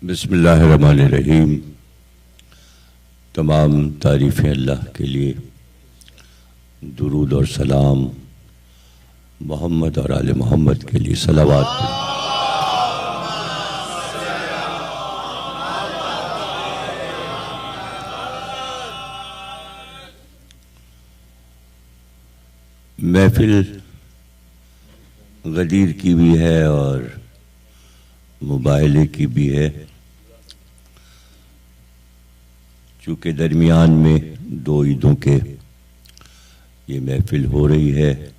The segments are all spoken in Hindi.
बिस्मिल्लाहिर्रहमानिर्रहीम। तमाम तारीफ़ें अल्लाह के लिए, दुरूद और सलाम मोहम्मद और आले मोहम्मद के लिए सलावात। महफिल गदीर की भी है और मुबाहले की भी है। चूँकि दरमियान में दो ईदों के ये महफिल हो रही है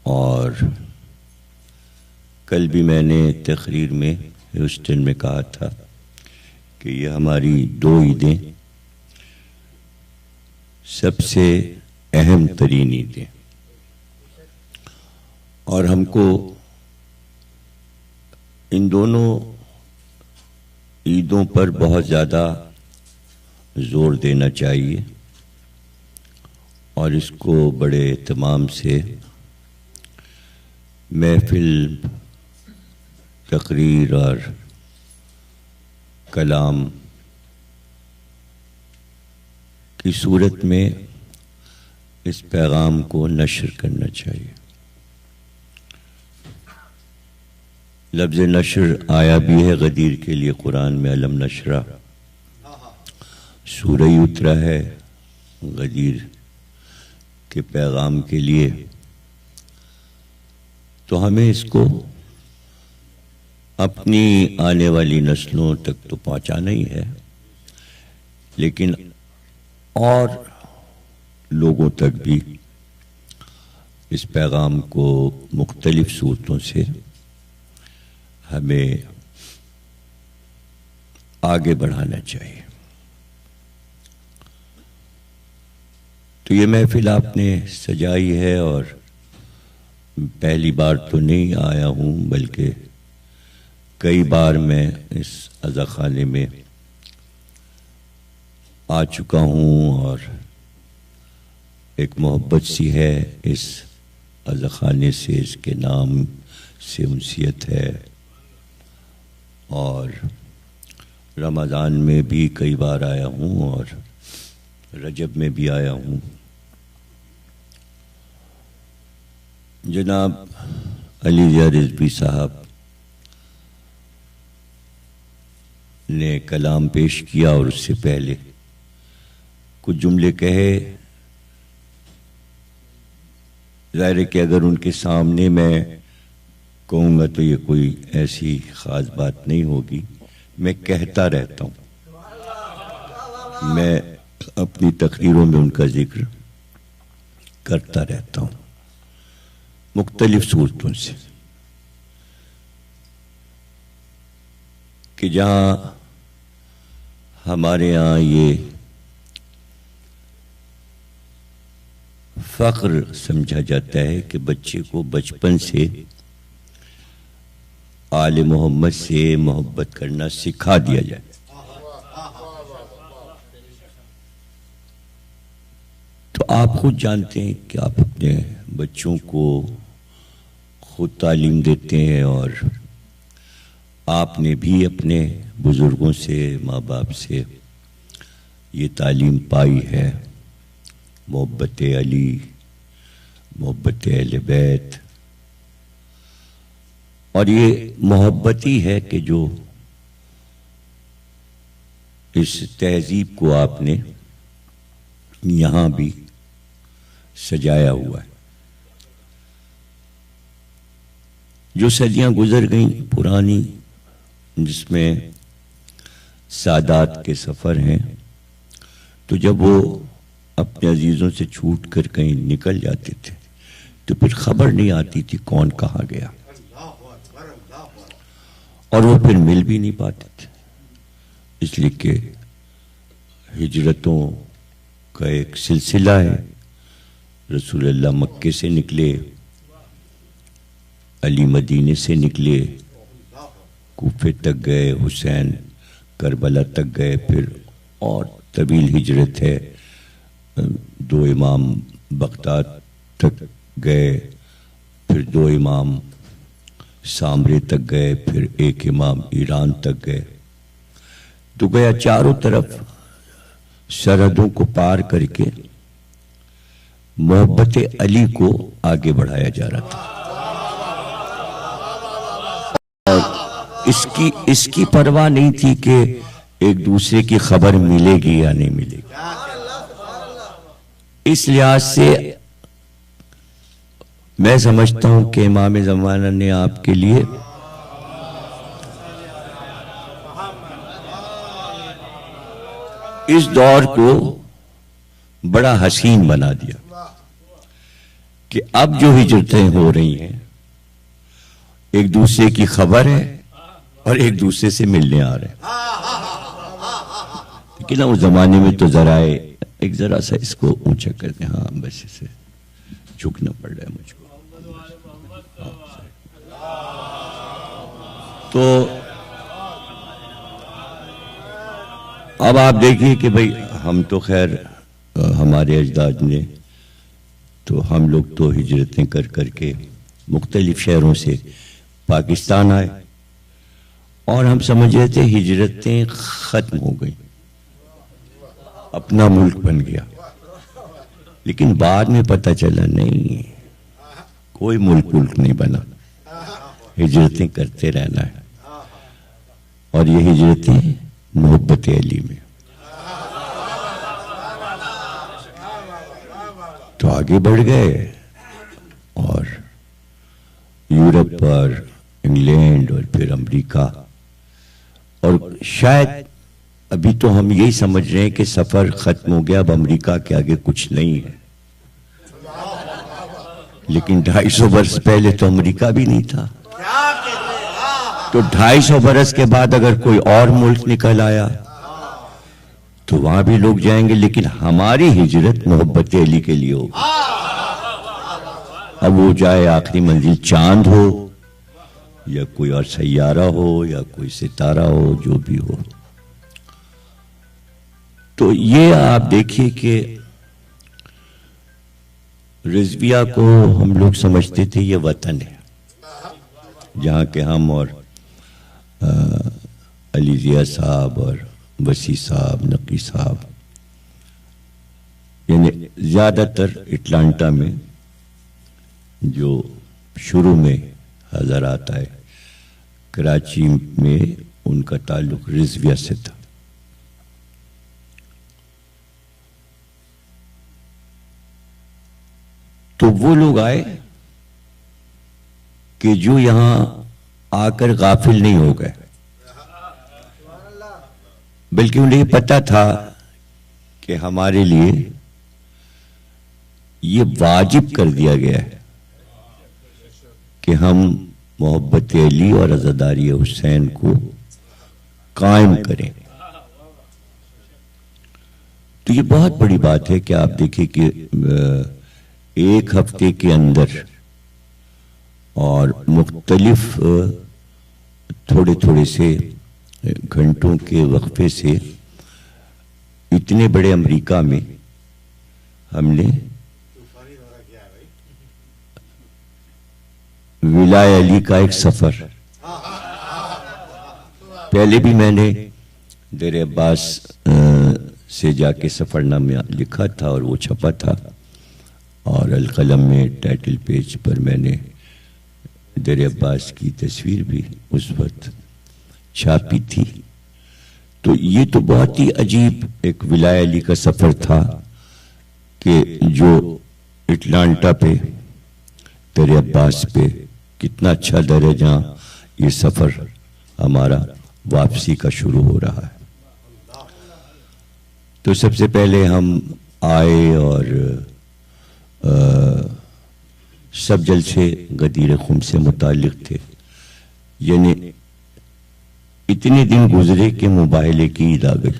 और कल भी मैंने तकरीर में ह्यूस्टन में कहा था कि ये हमारी दो ईदें सबसे अहम तरीन ईदें और हमको इन दोनों ईदों पर बहुत ज़्यादा ज़ोर देना चाहिए और इसको बड़े एहतमाम से महफिल, तकरीर और कलाम की सूरत में इस पैगाम को नशर करना चाहिए। लफ्ज़ नशर आया भी है गदीर के लिए कुरान में, अलम नशरा सूरह ही उतरा है गदीर के पैगाम के लिए। तो हमें इसको अपनी आने वाली नस्लों तक तो पहुंचाना ही है, लेकिन और लोगों तक भी इस पैगाम को मुख्तलिफ सूरतों से हमें आगे बढ़ाना चाहिए। तो ये महफिल आपने सजाई है और पहली बार तो नहीं आया हूँ, बल्कि कई बार मैं इस अज़ाखाने में आ चुका हूँ और एक मोहब्बत सी है इस अज़ाखाने से, इसके नाम से उनसियत है। और रमज़ान में भी कई बार आया हूँ और रजब में भी आया हूँ। जनाब अली ज़िया रिज़वी साहब ने कलाम पेश किया और उससे पहले कुछ जुमले कहे। ज़ाहिर है कि अगर उनके सामने मैं कहूँगा तो ये कोई ऐसी ख़ास बात नहीं होगी। मैं कहता रहता हूँ, मैं अपनी तकरीरों में उनका जिक्र करता रहता हूँ मुख्तलिफ सूरतों से, कि जहाँ हमारे यहाँ ये फ़ख्र समझा जाता है कि बच्चे को बचपन से आले मोहम्मद से मोहब्बत करना सिखा दिया जाए, तो आप खुद जानते हैं कि आप अपने बच्चों को खुद तालीम देते हैं और आपने भी अपने बुज़ुर्गों से, माँ बाप से ये तालीम पाई है, मोहब्बत अली, मोहब्बत अहले बैत। और ये मोहब्बत ही है कि जो इस तहजीब को आपने यहाँ भी सजाया हुआ है। जो सदियाँ गुजर गईं पुरानी, जिसमें सादात के सफ़र हैं, तो जब वो अपने अजीज़ों से छूट कर कहीं निकल जाते थे तो फिर खबर नहीं आती थी कौन कहाँ गया, और वो फिर मिल भी नहीं पाते थे, इसलिए कि हिजरतों का एक सिलसिला है। रसूलुल्लाह मक्के से निकले, अली मदीने से निकले, कूफे तक गए, हुसैन करबला तक गए, फिर और तवील हिजरत है, दो इमाम बगदाद तक गए, फिर दो इमाम सामरे तक गए, फिर एक इमाम ईरान तक गए। तो गया चारों तरफ सरहदों को पार करके मोहब्बत अली को आगे बढ़ाया जा रहा था। और इसकी परवाह नहीं थी कि एक दूसरे की खबर मिलेगी या नहीं मिलेगी। इस लिहाज से मैं समझता हूं कि इमाम ज़माना ने आपके लिए इस दौर को बड़ा हसीन बना दिया कि अब जो हिजरतें हो रही हैं एक दूसरे की खबर है और एक दूसरे से मिलने आ रहे हैं। लेकिन उस जमाने में तो जरा सा इसको ऊंचा करते हैं। हाँ, बस इसे झुकना पड़ रहा है मुझको। तो अब आप देखिए कि भाई हम तो खैर हमारे अजदाद ने तो हम लोग तो हिजरतें कर करके मुख्तलिफ शहरों से पाकिस्तान आए और हम समझ रहे थे हिजरतें खत्म हो गई, अपना मुल्क बन गया। लेकिन बाद में पता चला नहीं, कोई मुल्क नहीं बना, हिजरतें करते रहना है। और ये हिजरतें मोहब्बत अली में। तो आगे बढ़ गए और यूरोप और इंग्लैंड और फिर अमेरिका, और शायद अभी तो हम यही समझ रहे हैं कि सफर खत्म हो गया, अब अमेरिका के आगे कुछ नहीं है। लेकिन 250 वर्ष पहले तो अमेरिका भी नहीं था। तो 250 बरस के बाद अगर कोई और मुल्क निकल आया तो वहां भी लोग जाएंगे, लेकिन हमारी हिजरत मोहब्बत अली के लिए होगी। अब वो चाहे आखिरी मंजिल चांद हो या कोई और सैयारा हो या कोई सितारा हो, जो भी हो। तो ये आप देखिए कि रिजविया को हम लोग समझते थे ये वतन है, जहां के हम और अली जिया साहब और वसी साहब, नकी साहब, यानी ज्यादातर अटलांटा में जो शुरू में हज़रात आए, कराची में उनका ताल्लुक रिजविया से था। तो वो लोग आए कि जो यहां आकर गाफिल नहीं हो गए, बल्कि उन्हें पता था कि हमारे लिए ये वाजिब कर दिया गया है कि हम मोहब्बत अली और अज़ादारी हुसैन को कायम करें। तो ये बहुत बड़ी बात है कि आप देखिए कि एक हफ्ते के अंदर और मुख्तलिफ थोड़े थोड़े से घंटों के वक्फे से इतने बड़े अमेरिका में हमने विलाय अली का एक सफर, पहले भी मैंने देर अब्बास से जाके सफरनामा लिखा था और वो छपा था, और अलकलम में टाइटल पेज पर मैंने देर अब्बास की तस्वीर भी उस वक्त छापी थी। तो ये तो बहुत ही अजीब एक विलाय अली का सफर था कि जो अटलांटा पे देर अब्बास पे कितना अच्छा दर है, जहां ये सफर हमारा वापसी का शुरू हो रहा है। तो सबसे पहले हम आए और सब जलसे गदीर खुम से मुतालिक थे, यानी इतने दिन गुजरे कि मुबाहले की ईद आ गई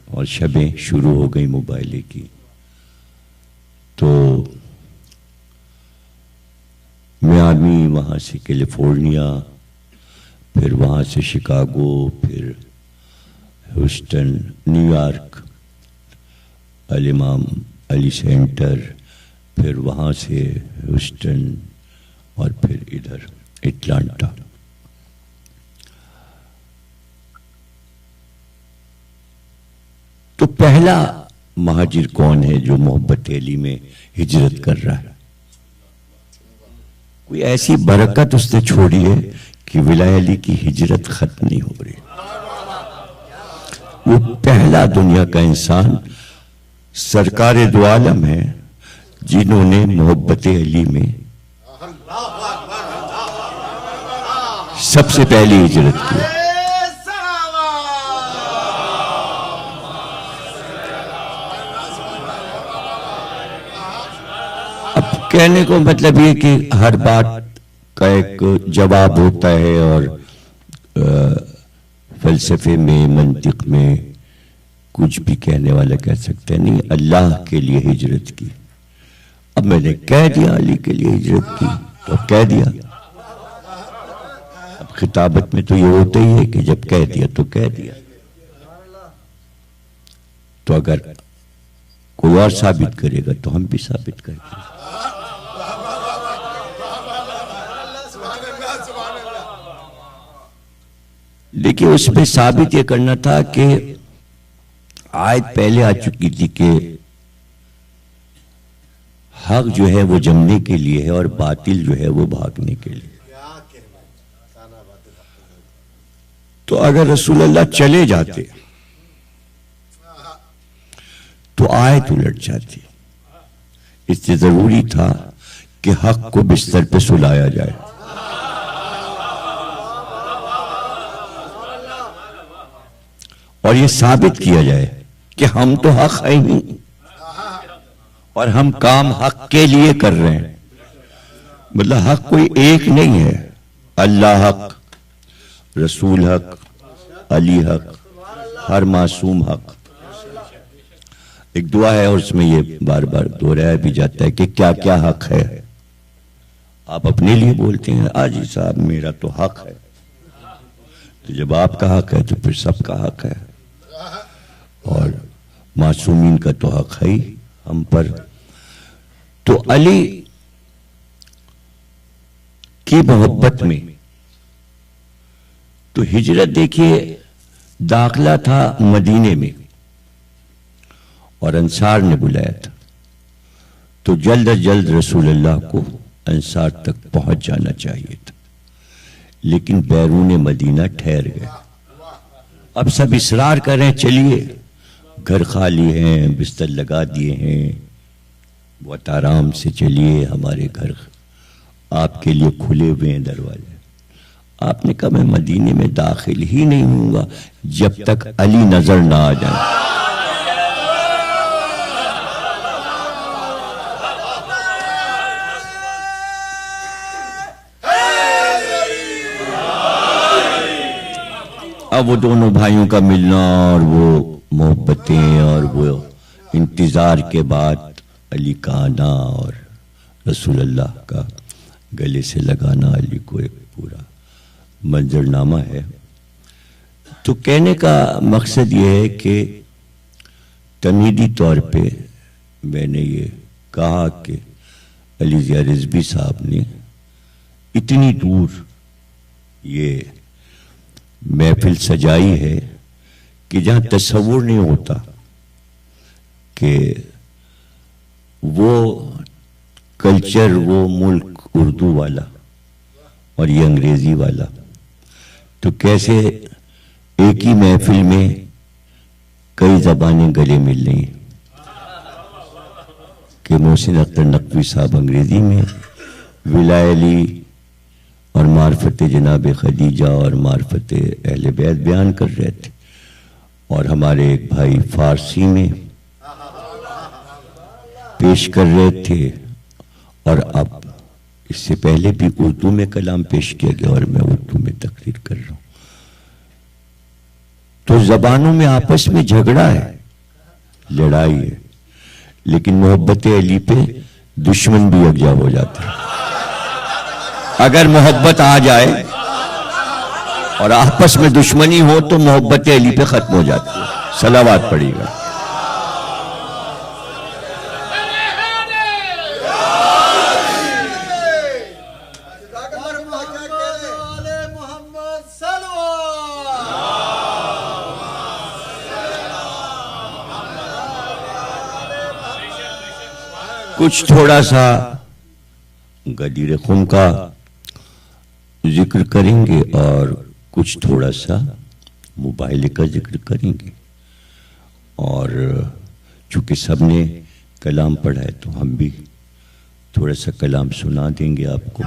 और शबें शुरू हो गई मुबाहले की। तो मियामी, वहां से कैलिफोर्निया, फिर वहां से शिकागो, फिर ह्यूस्टन, न्यूयॉर्क, अल इमाम अली सेंटर, फिर वहाँ से ह्यूस्टन और फिर इधर एटलांटा। तो पहला महाजिर कौन है जो मोहब्बत अली में हिजरत कर रहा है? कोई ऐसी बरकत उसने छोड़ी है कि विलाय अली की हिजरत खत्म नहीं हो रही। वो पहला दुनिया का इंसान सरकारे दो आलम है जिन्होंने मोहब्बत अली में सबसे पहली हिजरत की। अब कहने को मतलब ये कि हर बात का एक जवाब होता है और फलसफे में, मंतिक में कुछ भी कहने वाला कह सकते हैं नहीं, अल्लाह के लिए हिजरत की। अब मैंने कह दिया अली के लिए हिजरत की तो कह दिया। अब खिताबत में तो ये होता ही है कि जब कह दिया तो कह दिया। तो अगर कोई और साबित करेगा तो हम भी साबित करेंगे। देखिए, उसमें साबित ये करना था कि आयत पहले आ चुकी थी कि हक जो है वो जमने के लिए है और बातिल जो है वो भागने के लिए। तो अगर रसूलुल्लाह चले जाते तो आयत उलट जाती। इससे जरूरी था कि हक को बिस्तर पे सुलाया जाए। और ये साबित किया जाए कि हम तो हक है ही और हम काम हक के लिए कर रहे हैं। मतलब हक कोई एक नहीं है, अल्लाह हक, रसूल हक, अली हक, हर मासूम हक। एक दुआ है और उसमें ये बार बार दोहराया भी जाता है कि क्या क्या हक है। आप अपने लिए बोलते हैं आजी साहब मेरा तो हक है, तो जब आपका हक है तो फिर सबका हक है और मासूमीन का तो हक है ही हम पर। तो अली की मोहब्बत में तो हिजरत देखिए, दाखला था मदीने में और अंसार ने बुलाया था, तो जल्द अज जल्द रसूलुल्लाह को अंसार तक पहुंच जाना चाहिए था, लेकिन बैरून मदीना ठहर गए। अब सब इसरार कर रहे हैं चलिए, घर खाली हैं, बिस्तर लगा दिए हैं, बहुत आराम से चलिए, हमारे घर आपके लिए खुले हुए हैं दरवाजे। आपने कहा मैं मदीने में दाखिल ही नहीं होऊंगा जब तक अली नजर ना आ जाए। अब वो दोनों भाइयों का मिलना और वो मोहब्बतें और वो इंतजार के बाद अली का आना और रसूलुल्लाह का गले से लगाना, अली को एक पूरा मंजरनामा है। तो कहने का मकसद ये है कि तमहीदी तौर पे मैंने ये कहा कि अली ज़िया रिज़वी साहब ने इतनी दूर ये महफिल सजाई है कि जहां तस्वुर नहीं होता कि वो कल्चर, वो मुल्क उर्दू वाला और ये अंग्रेजी वाला, तो कैसे एक ही महफिल में कई ज़बानें गले मिल रही हैं कि मोहसिन अख्तर नकवी साहब अंग्रेजी में विलाय अली और मार्फत जनाब खदीजा और मार्फत अहले बैत बयान कर रहे थे, और हमारे एक भाई फारसी में पेश कर रहे थे, और अब इससे पहले भी उर्दू में कलाम पेश किया गया और मैं उर्दू में तकरीर कर रहा हूं। तो जबानों में आपस में झगड़ा है, लड़ाई है, लेकिन मोहब्बत अली पे दुश्मन भी यकजा हो जाता है। अगर मोहब्बत आ जाए और आपस में दुश्मनी हो तो मोहब्बत अली पे खत्म हो जाती है। सलावत पड़ेगा। कुछ थोड़ा सा गदीर खुम का जिक्र करेंगे और कुछ थोड़ा सा मुबाइले का जिक्र करेंगे। और चूंकि सबने कलाम पढ़ा है तो हम भी थोड़ा सा कलाम सुना देंगे आपको,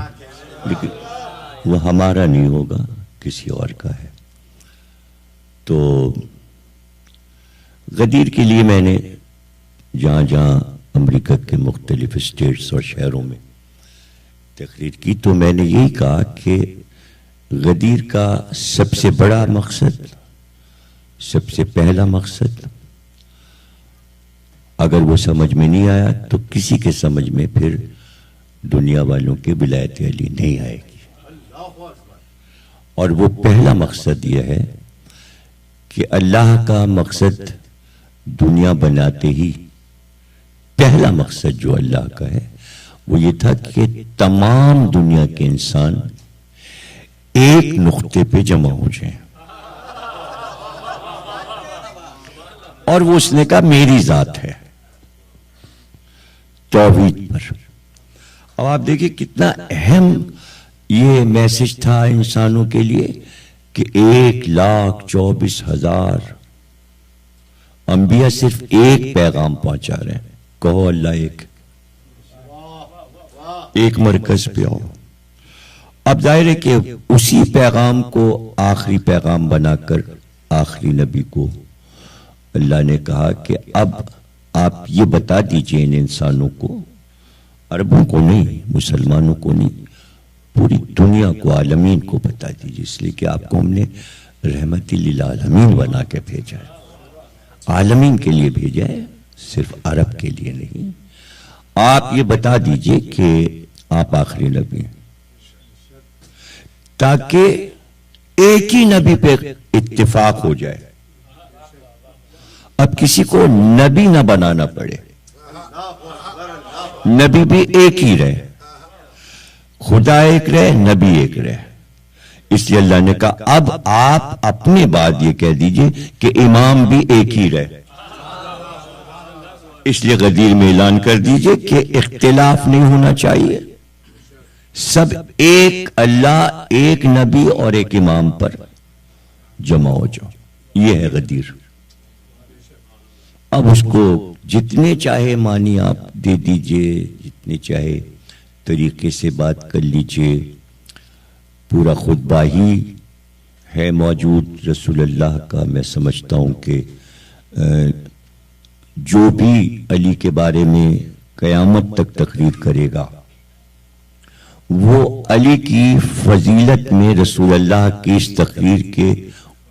लेकिन वो हमारा नहीं होगा, किसी और का है। तो गदीर के लिए मैंने जहाँ जहाँ अमेरिका के मुख्तलिफ स्टेट्स और शहरों में तकरीर की तो मैंने यही कहा कि गदीर का सबसे बड़ा मकसद, सबसे पहला मकसद अगर वो समझ में नहीं आया तो किसी के समझ में फिर दुनिया वालों के विलायत अली नहीं आएगी। और वो पहला मकसद यह है कि अल्लाह का मकसद दुनिया बनाते ही पहला मकसद जो अल्लाह का है वो ये था कि तमाम दुनिया के इंसान एक नुक्ते पे जमा हो जाएं। और वो उसने कहा मेरी जात है तौहीद पर। अब आप देखिए कितना अहम ये मैसेज था इंसानों के लिए कि 1,24,000 अंबिया सिर्फ एक पैगाम पहुंचा रहे हैं, कहो अल्लाह एक मरकज पे आओ। अब जाहिर है कि उसी पैगाम को आखिरी पैगाम बनाकर आखिरी नबी को अल्लाह ने कहा कि अब आप ये बता दीजिए इन इंसानों को, अरबों को नहीं, मुसलमानों को नहीं, पूरी दुनिया को, आलमीन को बता दीजिए, इसलिए कि आपको हमने रहमती लिल आलमीन बना के भेजा है, आलमीन के लिए भेजा है, सिर्फ अरब के लिए नहीं। आप ये बता दीजिए कि आप आखिरी नबी हैं, ताकि एक ही नबी पे इत्तेफाक हो जाए, अब किसी को नबी ना बनाना पड़े, नबी भी एक ही रहे, खुदा एक रहे, नबी एक रहे। इसलिए अल्लाह ने कहा अब आप अपने बाद ये कह दीजिए कि इमाम भी एक ही रहे। इसलिए गदीर में ऐलान कर दीजिए कि इख्तिलाफ नहीं होना चाहिए, सब एक अल्लाह, एक नबी और एक इमाम पर जमा हो जाओ। ये है गदीर। अब उसको जितने चाहे मानी आप दे दीजिए, जितने चाहे तरीके से बात कर लीजिए, पूरा खुतबा ही है मौजूद रसूलुल्लाह का। मैं समझता हूं कि जो भी अली के बारे में कयामत तक तकरीर करेगा वो अली की फजीलत में रसूलुल्लाह की इस तकरीर के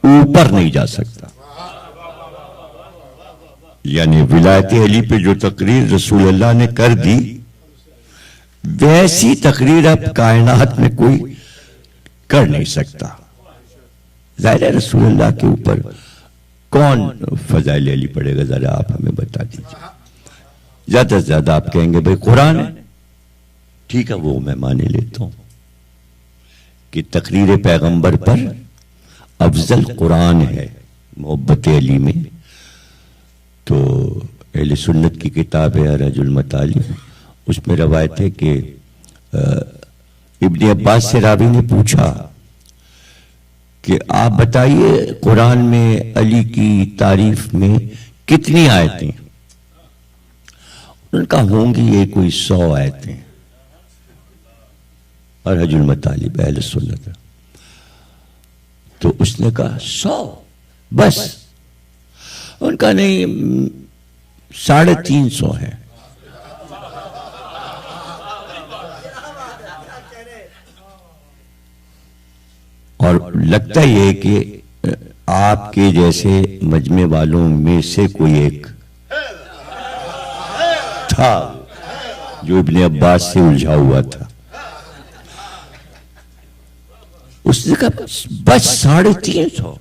ऊपर नहीं जा सकता। यानी विलायत अली पे जो तकरीर रसूलुल्लाह ने कर दी, वैसी तकरीर अब कायनात में कोई कर नहीं सकता। ज़ाहिर है रसूलुल्लाह के ऊपर कौन फजाइल अली पढ़ेगा, जरा आप हमें बता दीजिए। ज्यादा से ज्यादा आप कहेंगे भाई कुरान है, ठीक है, वो मैं मान लेता हूं कि तकरीर पैगंबर पर अफजल कुरान है मोहब्बत अली में। तो अहले सुन्नत की किताब है रजुल मतालिब, उसमें रवायत है कि इब्ने अब्बास से रावी ने पूछा कि आप बताइए कुरान में अली की तारीफ में कितनी आयतें? उनका होंगी ये कोई 100 आयतें। और रजुल मतालिब अहले सुन्नत, तो उसने कहा 100 बस? उनका नहीं, 350 है। और लगता ही है कि आपके जैसे मजमे वालों में से कोई एक था जो इब्ने अब्बास से उलझा हुआ था। उसने कहा बस 350।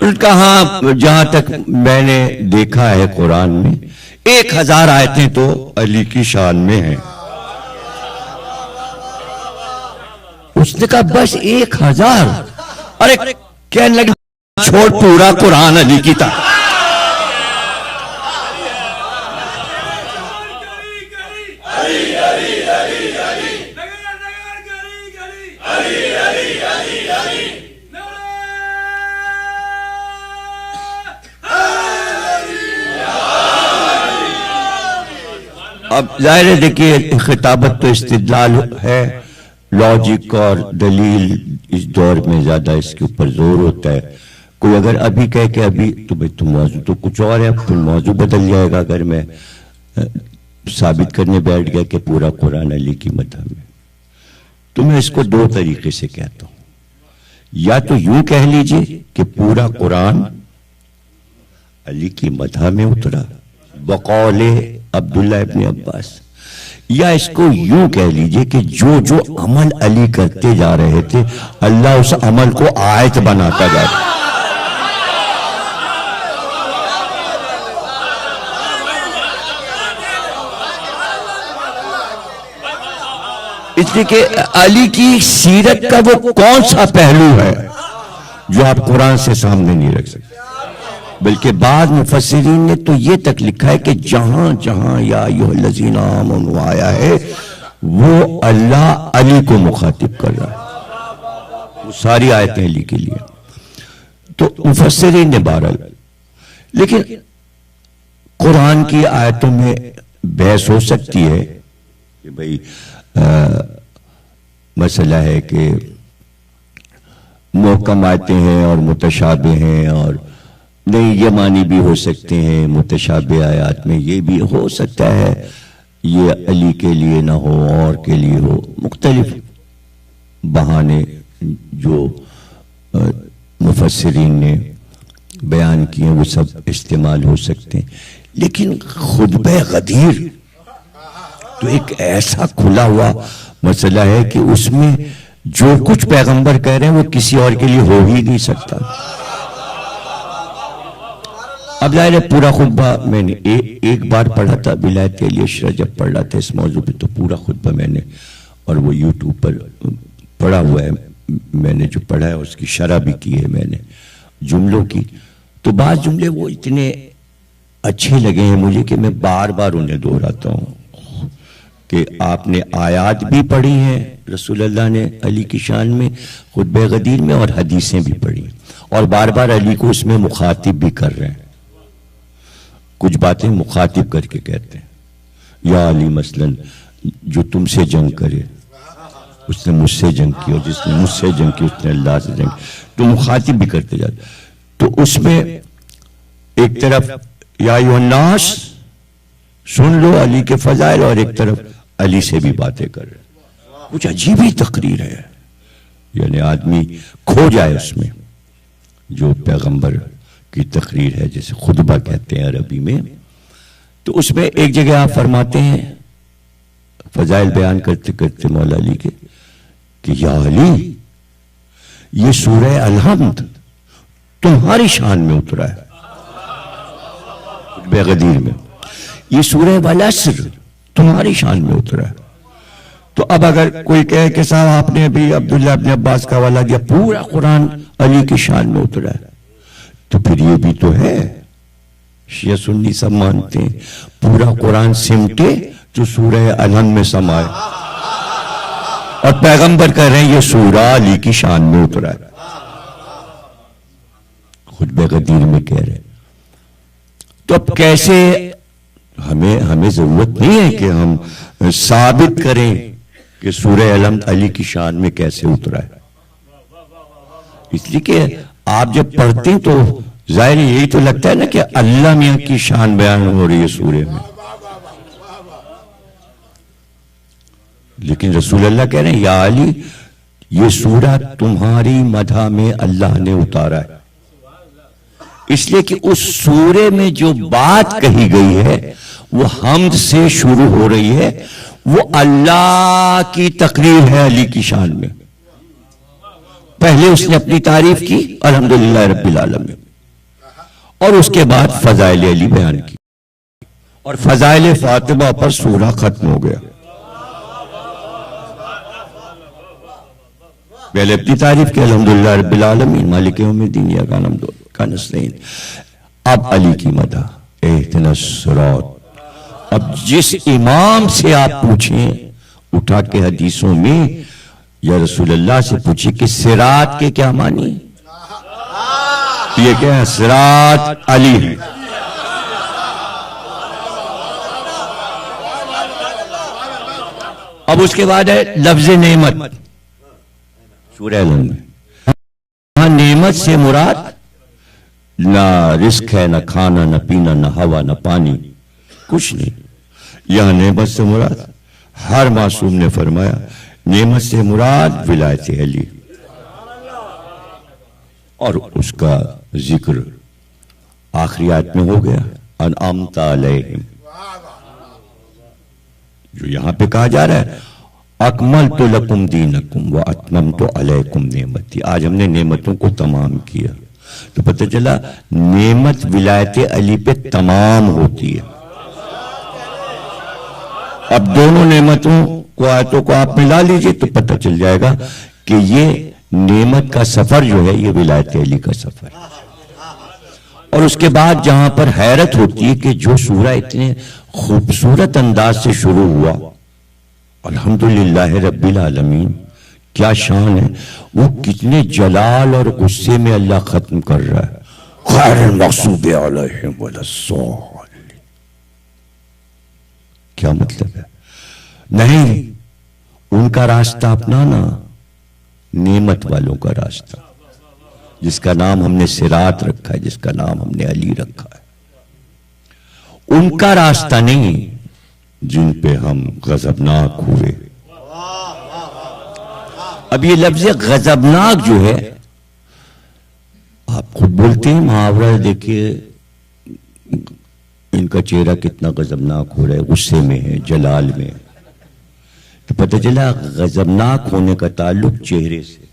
उनका हाँ, जहां तक मैंने देखा है कुरान में 1000 आयतें तो अली की शान में हैं। उसने कहा बस 1000? अरे कहने लगे छोड़ पूरा कुरान अली की तरह। अब जाहिर है, देखिए खिताबत तो इस्तिदलाल है, लॉजिक और दलील इस दौर में ज्यादा इसके ऊपर जोर होता है। कोई अगर अभी कहे कि अभी तो भाई तुम मौजू तो कुछ और है, फिर मौजू बदल जाएगा। अगर मैं साबित करने बैठ गया कि पूरा कुरान अली की मदह में, तो मैं इसको दो तरीके से कहता हूं। या तो यूं कह लीजिए कि पूरा कुरान अली की मदह में उतरा बकौले अब्दुल्ला इब्न अब्बास, या इसको यूं कह लीजिए कि जो जो अमल अली करते जा रहे थे अल्लाह उस अमल को आयत बनाता जा रहा। इसलिए कि अली की सीरत का वो कौन सा पहलू है जो आप कुरान से सामने नहीं रख सकते। बल्कि बाद मुफस्सिरीन ने तो ये तक लिखा है कि जहां जहां या अय्युहल्लज़ीना आमनू आया है वो अल्लाह अली को मुखातिब कर रहा है, वो सारी आयतें अली के लिए। तो मुफस्सिरीन ने बहरहाल, लेकिन कुरान की आयतों में बहस हो सकती है कि भाई मसला है कि मुहकम आयतें हैं और मुतशाबे हैं, और नहीं ये मानी भी हो सकते हैं मुतशाबे आयात में, ये भी हो सकता है ये अली के लिए ना हो और के लिए हो। मुख्तलिफ बहाने जो मुफस्सिरीन ने बयान किए वो सब इस्तेमाल हो सकते हैं। लेकिन खुतबे गदीर तो एक ऐसा खुला हुआ मसला है कि उसमें जो कुछ पैगंबर कह रहे हैं वो किसी और के लिए हो ही नहीं सकता। अब जाहिर है पूरा खुतबा मैंने एक बार पढ़ा था, विलायत अली अशरा जब पढ़ रहा था इस मौजू पे, तो पूरा खुतबा मैंने, और वो यूट्यूब पर पढ़ा हुआ है, मैंने जो पढ़ा है उसकी शरह भी की है मैंने जुमलों की। तो बात जुमले वो इतने अच्छे लगे हैं मुझे कि मैं बार बार उन्हें दोहराता हूँ कि आपने आयात भी पढ़ी हैं रसूलुल्लाह ने अली की शान में खुतबे गदीर में, और हदीसें भी पढ़ी, और बार बार अली को उसमें मुखातिब भी कर रहे हैं। कुछ बातें मुखातिब करके कहते हैं, या अली मसलन जो तुमसे जंग करे उसने मुझसे जंग की, और जिसने मुझसे जंग की उसने अल्लाह से जंग, तो मुखातिब भी करते जाते। तो उसमें एक तरफ या अय्युहन्नास सुन लो अली के फजाइल, और एक तरफ अली से भी बातें कर रहे। कुछ अजीब ही तकरीर है, यानी आदमी खो जाए उसमें। जो पैगंबर की तकरीर है, जैसे खुतबा कहते हैं अरबी में, तो उसमें एक जगह आप फरमाते हैं फजाइल बयान करते करते मौला अली के कि या अली ये सूरह अलहम्द तुम्हारी शान में उतरा है खुतबे गदीर में, ये सूरह वल अस्र तुम्हारी शान में उतरा है। तो अब अगर कोई कहे कि साहब आपने अभी अब्दुल्ला इब्न अब्बास का हवाला दिया, पूरा कुरान अली की शान में उतरा है, तो फिर ये भी तो है, शिया सुन्नी सब मानते हैं पूरा कुरान सिमटे जो सूरह अलहम्द में समाए, और पैगंबर कह रहे हैं ये सूरा अली की शान में उतरा है, खुतबे गदीर में कह रहे हैं। तो अब कैसे, हमें जरूरत नहीं है कि हम साबित करें कि सूरह अलहम्द अली की शान में कैसे उतरा है, इसलिए कि आप जब पढ़ते हैं तो जाहिर यही तो लगता है ना कि अल्लाह मियां की शान बयान हो रही है सूरह में, लेकिन रसूल अल्लाह कह रहे हैं या अली ये सूरा तुम्हारी मदह में अल्लाह ने उतारा है, इसलिए कि उस सूरे में जो बात कही गई है वो हम्द से शुरू हो रही है, वो अल्लाह की तकरीर है अली की शान में। पहले उसने अपनी तारीफ की अल्हम्दुलिल्लाह रब्बिल आलमीन, और उसके बाद फजाइल अली बयान की, और फजाइल फातिमा पर सूरा खत्म हो गया। पहले अपनी तारीफ की, अल्हम्दुलिल्लाह रब्बिल आलमीन मालिक यौमिद्दीन इय्याका नअबुदु व इय्याका नस्तईन। अब अली की मदह, इहदिनस सिरात। अब जिस इमाम से आप पूछें उठा के हदीसों में, या रसूलुल्लाह से पूछिए कि सिरात के क्या मानी, ये क्या है? सिरात अली है। अब उसके बाद है लफ्ज नेमत, सूरह अल में। नेमत से मुराद ना रिस्क है, ना खाना, ना पीना, ना हवा, ना पानी, कुछ नहीं। यह नेमत से मुराद, हर मासूम ने फरमाया नेमत से मुराद विलायत अली, और उसका जिक्र आखिरी आयत में हो गया, अनअमता अलैहिम। जो यहां पे कहा जा रहा है अकमलतु लकुम दीनकुम व अतममतु अलैकुम नेमती, आज हमने नेमतों को तमाम किया। तो पता चला नेमत विलायत अली पे तमाम होती है। अब दोनों नेमतों को, आयतों को आप मिला लीजिए तो पता चल जाएगा कि ये नेमत का सफर जो है ये विलायत अली का सफर है। और उसके बाद जहां पर हैरत होती है कि जो सूरा इतने खूबसूरत अंदाज से शुरू हुआ, अल्हम्दुलिल्लाह रब्बिल आलमीन, क्या शान है, वो कितने जलाल और गुस्से में अल्लाह खत्म कर रहा है। गैरिल मग़ज़ूबि अलैहिम वलद्दाल्लीन। क्या मतलब है? नहीं, उनका रास्ता अपनाना, नेमत वालों का रास्ता, जिसका नाम हमने सिरात रखा है, जिसका नाम हमने अली रखा है, उनका रास्ता नहीं जिन पे हम गजबनाक हुए। अब ये लफ्ज गजबनाक जो है, आप खुद बोलते हैं, मुहावरा देखिए, इनका चेहरा कितना गजबनाक हो रहा है, गुस्से में है, जलाल में। तो पता चला गजबनाक होने का ताल्लुक चेहरे से।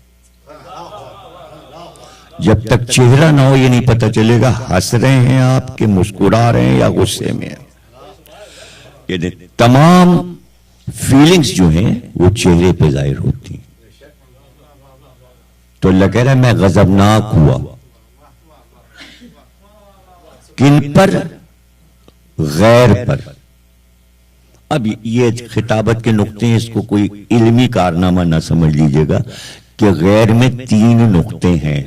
जब तक चेहरा ना हो ये नहीं पता चलेगा हंस रहे हैं आप कि मुस्कुरा रहे हैं या गुस्से में हैं। ये तमाम फीलिंग्स जो हैं वो चेहरे पे जाहिर होती हैं। तो अल्लाह कह रहा है मैं गजबनाक हुआ, किन पर? गैर पर। अब ये खिताबत के नुक्ते हैं, इसको कोई इल्मी कारनामा ना समझ लीजिएगा कि गैर में 3 नुक्ते हैं।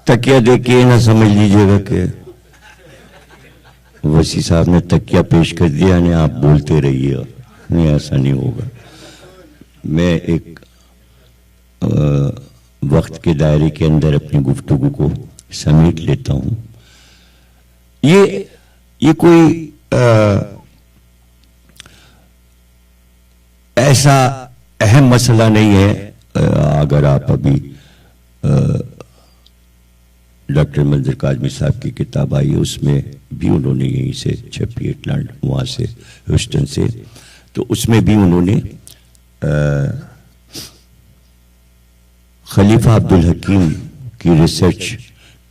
तकिया देखिए ना समझ लीजिएगा कि वसी साहब ने तकिया पेश कर दिया, नहीं आप बोलते रहिए, नहीं ऐसा नहीं होगा। मैं एक वक्त के दायरे के अंदर अपनी गुफ्तगू को समेट लेता हूं। ये कोई ऐसा अहम मसला नहीं है। अगर आप अभी डॉक्टर मंजर काज़मी साहब की किताब आई है, उसमें भी उन्होंने यहीं से छपी, एटलांट वहाँ से, ह्यूस्टन से, तो उसमें भी उन्होंने खलीफा अब्दुल हकीम की रिसर्च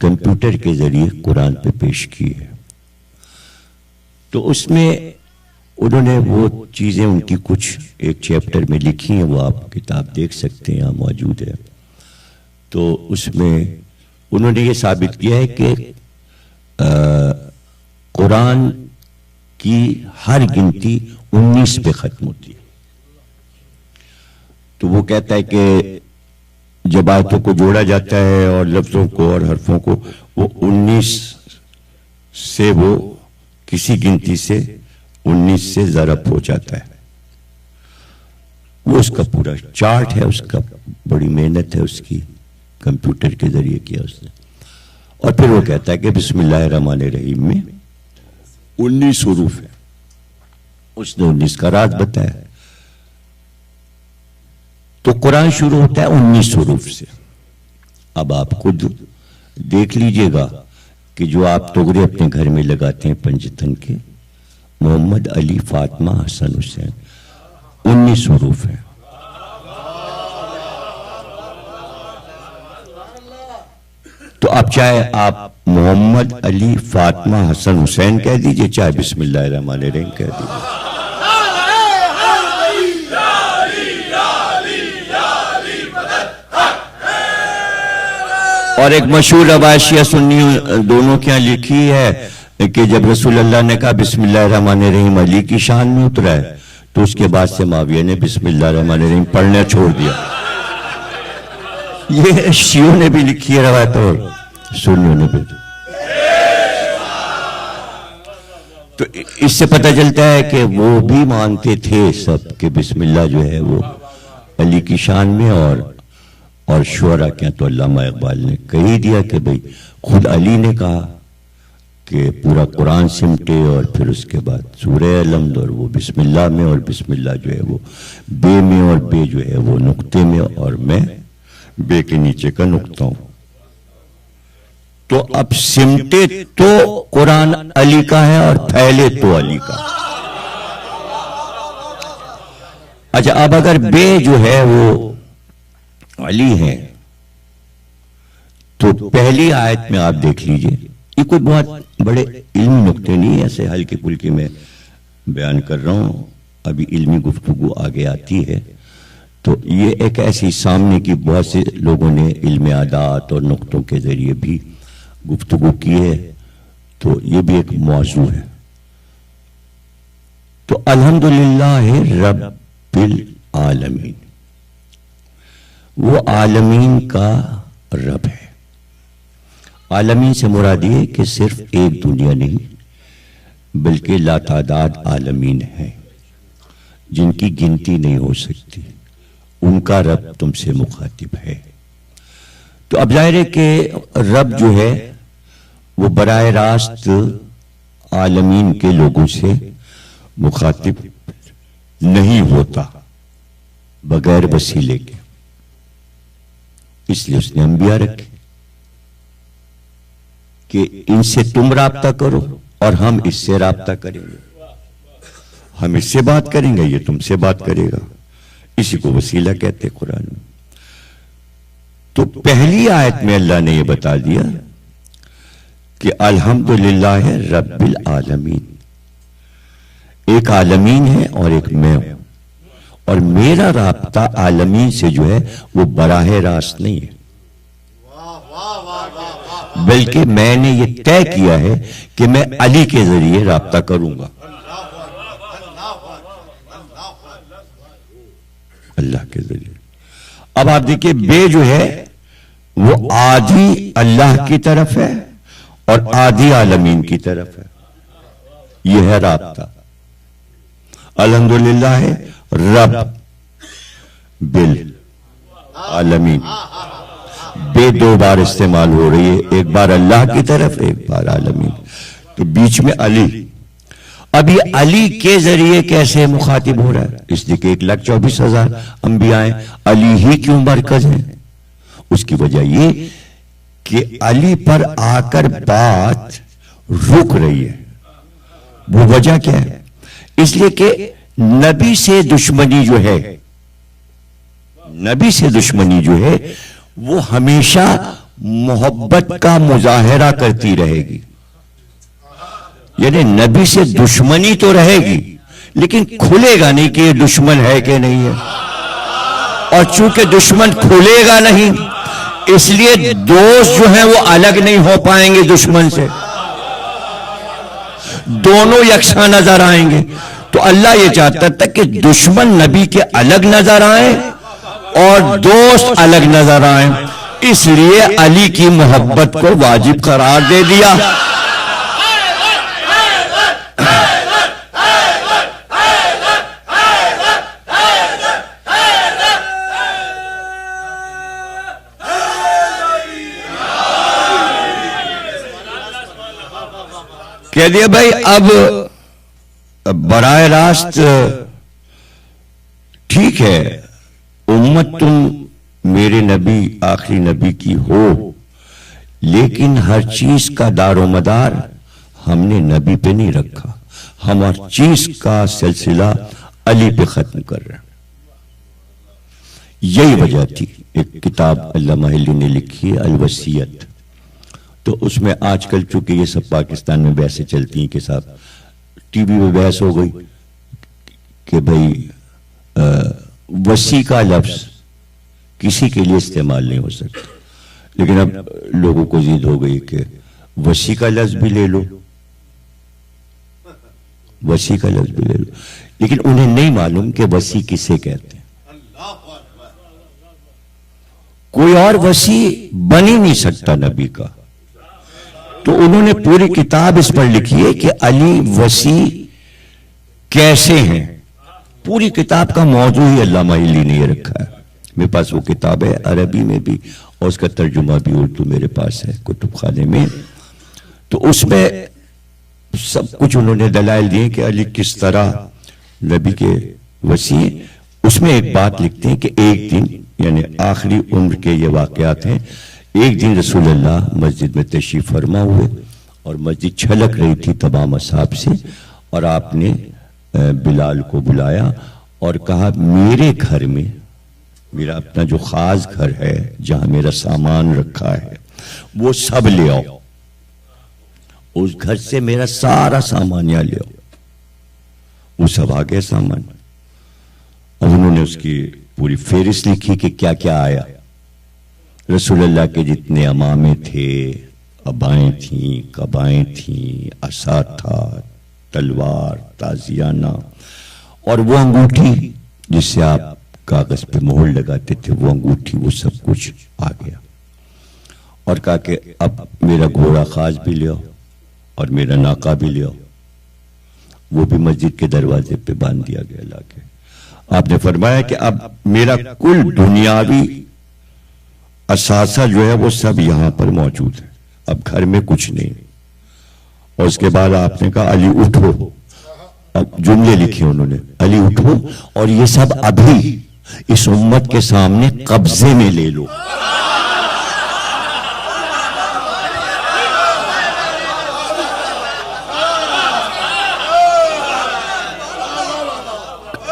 कंप्यूटर के जरिए कुरान पे पेश की है। तो उसमें उन्होंने वो चीज़ें उनकी कुछ एक चैप्टर में लिखी हैं, वो आप किताब देख सकते हैं, यहाँ मौजूद है। तो उसमें उन्होंने ये साबित किया है कि कुरान की हर गिनती 19 पे खत्म होती है। तो वो कहता है कि जब आयतों को जोड़ा जाता है और लफ्जों को और हरफों को, वो 19 से वो किसी गिनती से 19 से ज़रब हो जाता है। वो उसका पूरा चार्ट है, उसका बड़ी मेहनत है उसकी, कंप्यूटर के जरिए किया उसने। और फिर वो कहता है कि बिस्मिल्लाहिर्रहमानिर्रहीम में 19 हुरूफ है, उसने 19 का राज बताया। तो कुरान शुरू होता है 19 हरूफ से। अब आप खुद देख लीजिएगा कि जो आप तोगरे अपने घर में लगाते हैं पंजतन के, मोहम्मद, अली, फातिमा, हसन, हुसैन, 19 हरूफ है। तो अब चाहे आप मोहम्मद, अली, फातिमा, हसन, हुसैन कह दीजिए, चाहे बिस्मिल्लाहिर्रहमानिर्रहीम कह दीजिए। और एक मशहूर रवायत शिया सुन्नी दोनों के यहाँ लिखी है कि जब रसूल अल्लाह ने कहा बिस्मिल्लाहिर्रहमानिर्रहीम अली की शान में उतरा है, तो उसके बाद से माविया ने बिस्मिल्लाहिर्रहमानिर्रहीम पढ़ना छोड़ दिया। ये शियों ने भी लिखी है रवायत और सुन्नियों ने भी। तो इससे पता चलता है कि वो भी मानते थे सब कि बिस्मिल्लाह जो है वो अली की शान में। और शुअरा क्या तो अल्लामा इकबाल ने कह ही दिया कि भाई खुद अली ने कहा कि पूरा कुरान सिमटे और फिर उसके बाद सूरह अलम्द, और वो बिस्मिल्लाह में, और बिस्मिल्लाह जो है वो बे में, और बे जो है वो नुक्ते में, और मैं बे के नीचे का नुक्ता हूं। तो अब सिमटे तो कुरान अली का है और फैले तो अली का। अच्छा, अब अगर बे जो है वो अली है तो पहली आयत में आप देख लीजिए, ये कोई बहुत बड़े इल्मी नुक्ते नहीं है, ऐसे हल्के फुल्के में बयान कर रहा हूं, अभी इल्मी गुफ्तगू आगे आती है। तो ये एक ऐसी सामने की बहुत से लोगों ने इल्म आदात और नुक्तों के जरिए भी गुफ्तगू की है, तो ये भी एक मौजू है। तो अल्हम्दुलिल्लाह रब्बिल आलमीन, वो आलमीन का रब है। आलमीन से मुराद ये कि सिर्फ एक दुनिया नहीं बल्कि लातादाद आलमीन है जिनकी गिनती नहीं हो सकती, उनका रब तुमसे मुखातिब है। तो अब जाहिर है कि रब जो है वो बराह रास्त आलमीन के लोगों से मुखातिब नहीं होता बगैर वसीले के, इसलिए उसने अंबिया रखे कि इनसे तुम राब्ता करो और हम इससे राब्ता करेंगे, हम इससे बात करेंगे, ये तुमसे बात करेगा। इसी को वसीला कहते हैं कुरान में। तो पहली आयत में अल्लाह ने यह बता दिया कि अल्हम्दुलिल्लाह रब्बिल आलमीन, एक आलमीन है और एक मैं हूं, और मेरा राब्ता आलमीन से जो है वो बराह रास्त नहीं है, बल्कि मैंने ये तय किया है कि मैं अली के जरिए राब्ता करूंगा, अल्लाह के जरिए। अब आप देखिए बे जो है वो आधी अल्लाह की तरफ है और आधी आलमीन की तरफ है, यह है राब्ता। अल्हम्दुलिल्लाह है रब बिल आलमीन, बे दो बार इस्तेमाल हो रही है, एक बार अल्लाह की तरफ, एक बार आलमीन, तो बीच में अली। अब ये अली के जरिए कैसे मुखातिब हो रहा है? इसलिए कि 1,24,000 अंबियाएं, अली ही क्यों मरकज है? उसकी वजह ये कि अली पर आकर बात रुक रही है। वो वजह क्या है? इसलिए कि नबी से दुश्मनी जो है, नबी से दुश्मनी जो है वो हमेशा मोहब्बत का मुजाहिरा करती रहेगी। यानी नबी से दुश्मनी तो रहेगी लेकिन खुलेगा नहीं कि ये दुश्मन है कि नहीं है, और चूंकि दुश्मन खुलेगा नहीं इसलिए दोस्त जो हैं वो अलग नहीं हो पाएंगे दुश्मन से, दोनों यकसा नजर आएंगे। तो अल्लाह ये चाहता था कि दुश्मन नबी के अलग नजर आए और दोस्त अलग नजर आए, इसलिए अली की मोहब्बत को वाजिब करार दे दिया। कह दिया भाई अब बराह रास्त ठीक है, उम्मत तुम मेरे नबी आखिरी नबी की हो, लेकिन हर चीज का दारोमदार हमने नबी पे नहीं रखा, हम हर चीज का सिलसिला अली पे खत्म कर रहे हैं। यही वजह थी। एक किताब अल्लामा अली ने लिखी है अल-वसीयत, तो उसमें आजकल चूंकि ये सब पाकिस्तान में बहसें चलती हैं कि साहब टीवी में बहस हो गई कि भाई वसी का लफ्ज किसी के लिए इस्तेमाल नहीं हो सकता, लेकिन अब लोगों को जिद हो गई कि वसी का लफ्ज भी ले लो, वसी का लफ्ज भी ले लो, लेकिन उन्हें नहीं मालूम कि वसी किसे कहते हैं। कोई और वसी बन ही नहीं सकता नबी का, तो उन्होंने पूरी किताब इस पर लिखी है कि अली वसी कैसे हैं। पूरी किताब का मौजू ही अल्लामा अली ने ये रखा है। मेरे पास वो किताब है अरबी में भी, और उसका तर्जुमा भी उर्दू मेरे पास है कुतुब खाने में। तो उसमें सब कुछ उन्होंने दलाइल दिए कि अली किस तरह नबी के वसी। उसमें एक बात लिखते हैं कि एक दिन, यानी आखिरी उम्र के ये वाकयात हैं, एक दिन रसूलुल्लाह मस्जिद में तशरीफ फरमा हुए और मस्जिद छलक रही थी तमाम असहाब से, और आपने बिलाल को बुलाया और कहा मेरे घर में, मेरा अपना जो खास घर है जहां मेरा सामान रखा है वो सब ले आओ, उस घर से मेरा सारा सामान यहां ले आओ। वो सब आ गया सामान। अब उन्होंने उसकी पूरी फेरिस्त लिखी कि क्या क्या आया। रसूलुल्लाह के जितने अमामे थे, अबाएं थीं, कबाएं थीं, असा था, तलवार, ताजियाना, और वो अंगूठी जिससे आप कागज पे मोहर लगाते थे, वो अंगूठी, वो सब कुछ आ गया। और कहा कि अब मेरा घोड़ा खास भी ले आओ और मेरा नाका भी ले आओ। वो भी मस्जिद के दरवाजे पे बांध दिया गया लाके। आपने फरमाया कि अब मेरा कुल दुनियावी असासा जो है वो सब यहां पर मौजूद है, अब घर में कुछ नहीं। और उसके बाद आपने कहा अली उठो। अब जुमले लिखे उन्होंने, अली उठो और ये सब अभी इस उम्मत के सामने कब्जे में ले लो।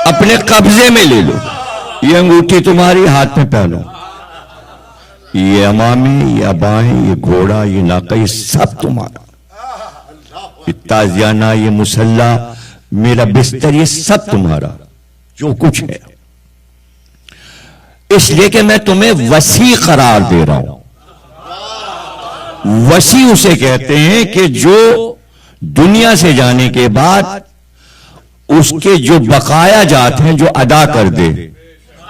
अपने कब्जे में ले लो। ये अंगूठी तुम्हारी हाथ में पहनो, ये अमामी, ये अबाएं, ये घोड़ा, ये नाका, ये सब तुम्हारा। ये ताजियाना, ये मुसल्ला, मेरा बिस्तर, ये सब तुम्हारा जो कुछ है। इसलिए कि मैं तुम्हें वसी करार दे रहा हूं। वसी उसे कहते हैं कि जो दुनिया से जाने के बाद उसके जो बकाया जात हैं जो अदा कर दे,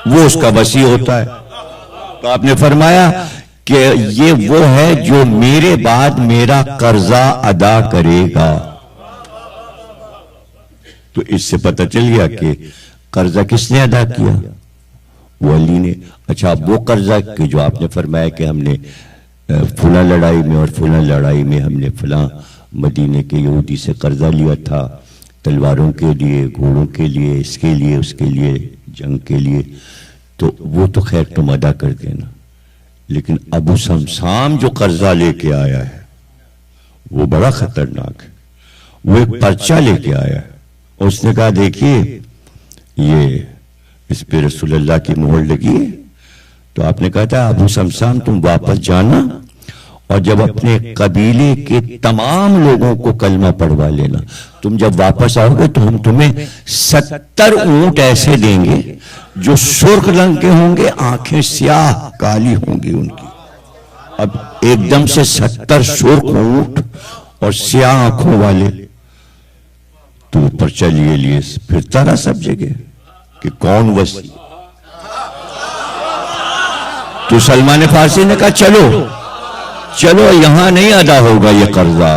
वो उसका वसी होता है। तो आपने फरमाया कि ये वो है जो मेरे बाद मेरा कर्जा अदा करेगा। तो इससे पता चल गया कि कर्जा किसने अदा किया, वो अली ने। अच्छा, वो कर्जा कि जो आपने फरमाया कि हमने फुला लड़ाई में और फुला लड़ाई में हमने फला मदीने के यहूदी से कर्जा लिया था, तलवारों के लिए, घोड़ों के लिए, इसके लिए, उसके लिए, जंग के लिए, तो वो तो खैर तुम अदा कर देना। लेकिन अबू समसाम जो कर्जा लेके आया है वो बड़ा खतरनाक है। वो एक पर्चा लेके आया है, उसने कहा देखिए ये इस पे रसूलुल्लाह की मोहर लगी है। तो आपने कहा था अबू समसाम तुम वापस जाना और जब अपने कबीले के तमाम लोगों को कलमा पढ़वा लेना। तुम जब वापस आओगे तो हम तुम्हें 70 ऊंट ऐसे देंगे जो सुर्ख रंग के होंगे, आंखें स्याह काली होंगी उनकी। अब एकदम से 70 सुर्ख ऊंट और स्याह आंखों वाले, तो पर्चा लिए फिरता रहा सब जगह कि कौन वसी। तो सलमान फारसी ने कहा चलो चलो यहां नहीं अदा होगा ये कर्जा,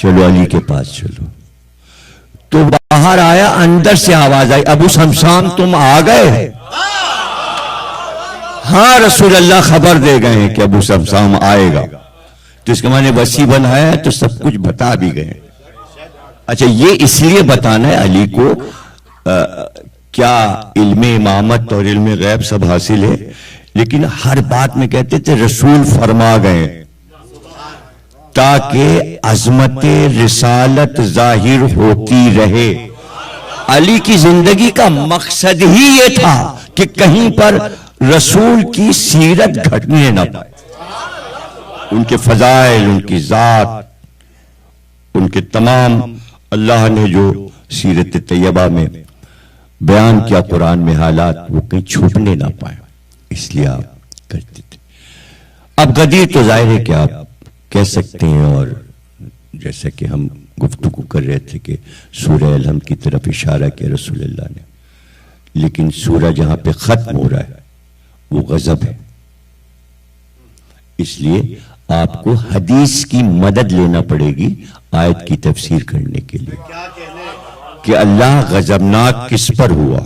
चलो अली के पास चलो। तो बाहर आया, अंदर से आवाज आई अबू समसाम तुम आ गए। हाँ रसूलुल्लाह खबर दे गए हैं कि अबू समसाम आएगा। तो इसके माने वसी बनाया है तो सब कुछ बता भी गए। अच्छा, ये इसलिए बताना है अली को क्या इल्मे इमामत और इल्मे गैब सब हासिल है, लेकिन हर बात में कहते थे रसूल फरमा गए, ताकि अजमत रिसालत जाहिर होती रहे। अली की जिंदगी का मकसद ही ये था कि कहीं पर रसूल की सीरत घटने न पाए, उनके फजाइल, उनकी जात, उनके तमाम अल्लाह ने जो सीरत तैयबा में बयान किया कुरान में हालात, वो कहीं छुपने ना पाए, इसलिए आप करते थे। अब गदीर तो जाहिर है कि आप कह सकते हैं, और जैसा कि हम गुफ्तगू कर रहे थे कि सूरह अलहम की तरफ इशारा किया रसूलुल्लाह ने, लेकिन सूरह जहां पे खत्म हो रहा है वो गजब है, इसलिए आपको हदीस की मदद लेना पड़ेगी आयत की तफसीर करने के लिए कि अल्लाह गजबनाक किस पर हुआ।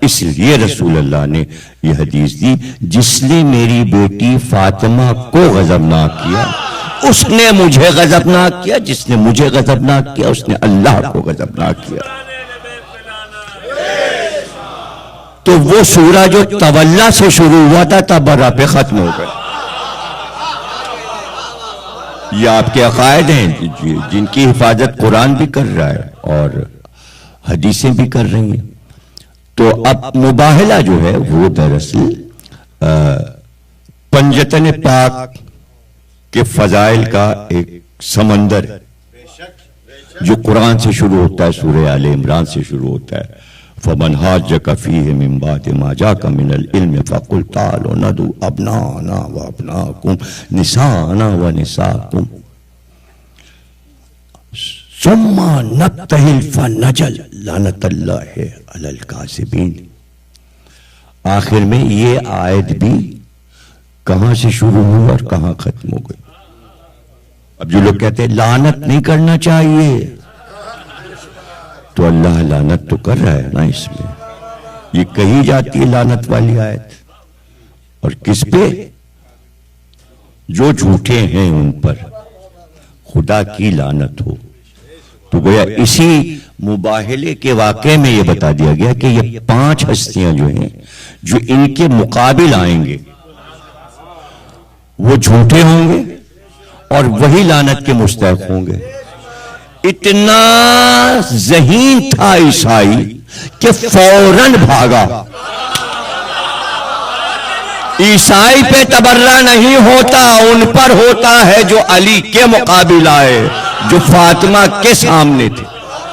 इसलिए रसूल अल्लाह ने यह हदीस दी, जिसने मेरी बेटी फातिमा को गजबनाक किया उसने मुझे गजबनाक किया, जिसने मुझे गजबनाक किया उसने अल्लाह को गजबनाक किया। तो वो सूरा जो तवल्ला से शुरू हुआ था तबर्रा पे खत्म हो गया। ये आपके अकायद हैं जिनकी हिफाजत कुरान भी कर रहा है और हदीसें भी कर रही हैं। तो अब मुबाहला जो है वो दरअसल पंजतन पाक के फजाइल का एक समंदर है, जो कुरान से शुरू होता है, सूरह आले इमरान से शुरू होता है। फमन हाज्जका फीहि मिन बादि मा जाका मिनल इल्म फकुल ताअलू नदू अबनाना व अबनाकुम निसाना व निसाकुम सुम्मा नब्तहिल फनजल लानतल्लाहि अलल कासिबीन। आखिर में ये आयत भी कहां से शुरू हुई और कहां खत्म हो गई। अब जो लोग कहते हैं लानत नहीं करना चाहिए, तो अल्लाह लानत तो कर रहा है ना, इसमें ये कही जाती है लानत वाली आयत, और किस पे? जो झूठे हैं उन पर खुदा की लानत हो। तो गोया इसी मुबाहले के वाक़े में ये बता दिया गया कि ये 5 हस्तियां जो हैं, जो इनके मुकाबिल आएंगे वो झूठे होंगे और वही लानत के मुस्तहक होंगे। इतना ज़हीन था ईसाई कि फौरन भागा। ईसाई पे तबर्रा नहीं होता, उन पर होता है जो अली के मुकाबिल आए, जो फातिमा के सामने थे,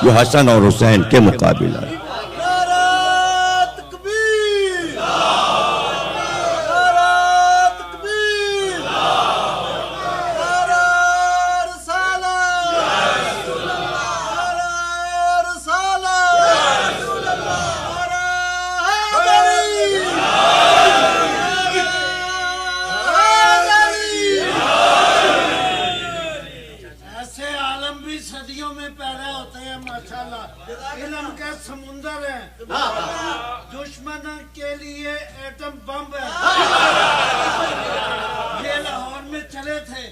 जो हसन और हुसैन के मुकाबिल आए। समुंदर है, दुश्मन के लिए एटम बम है। ये लाहौर में चले थे।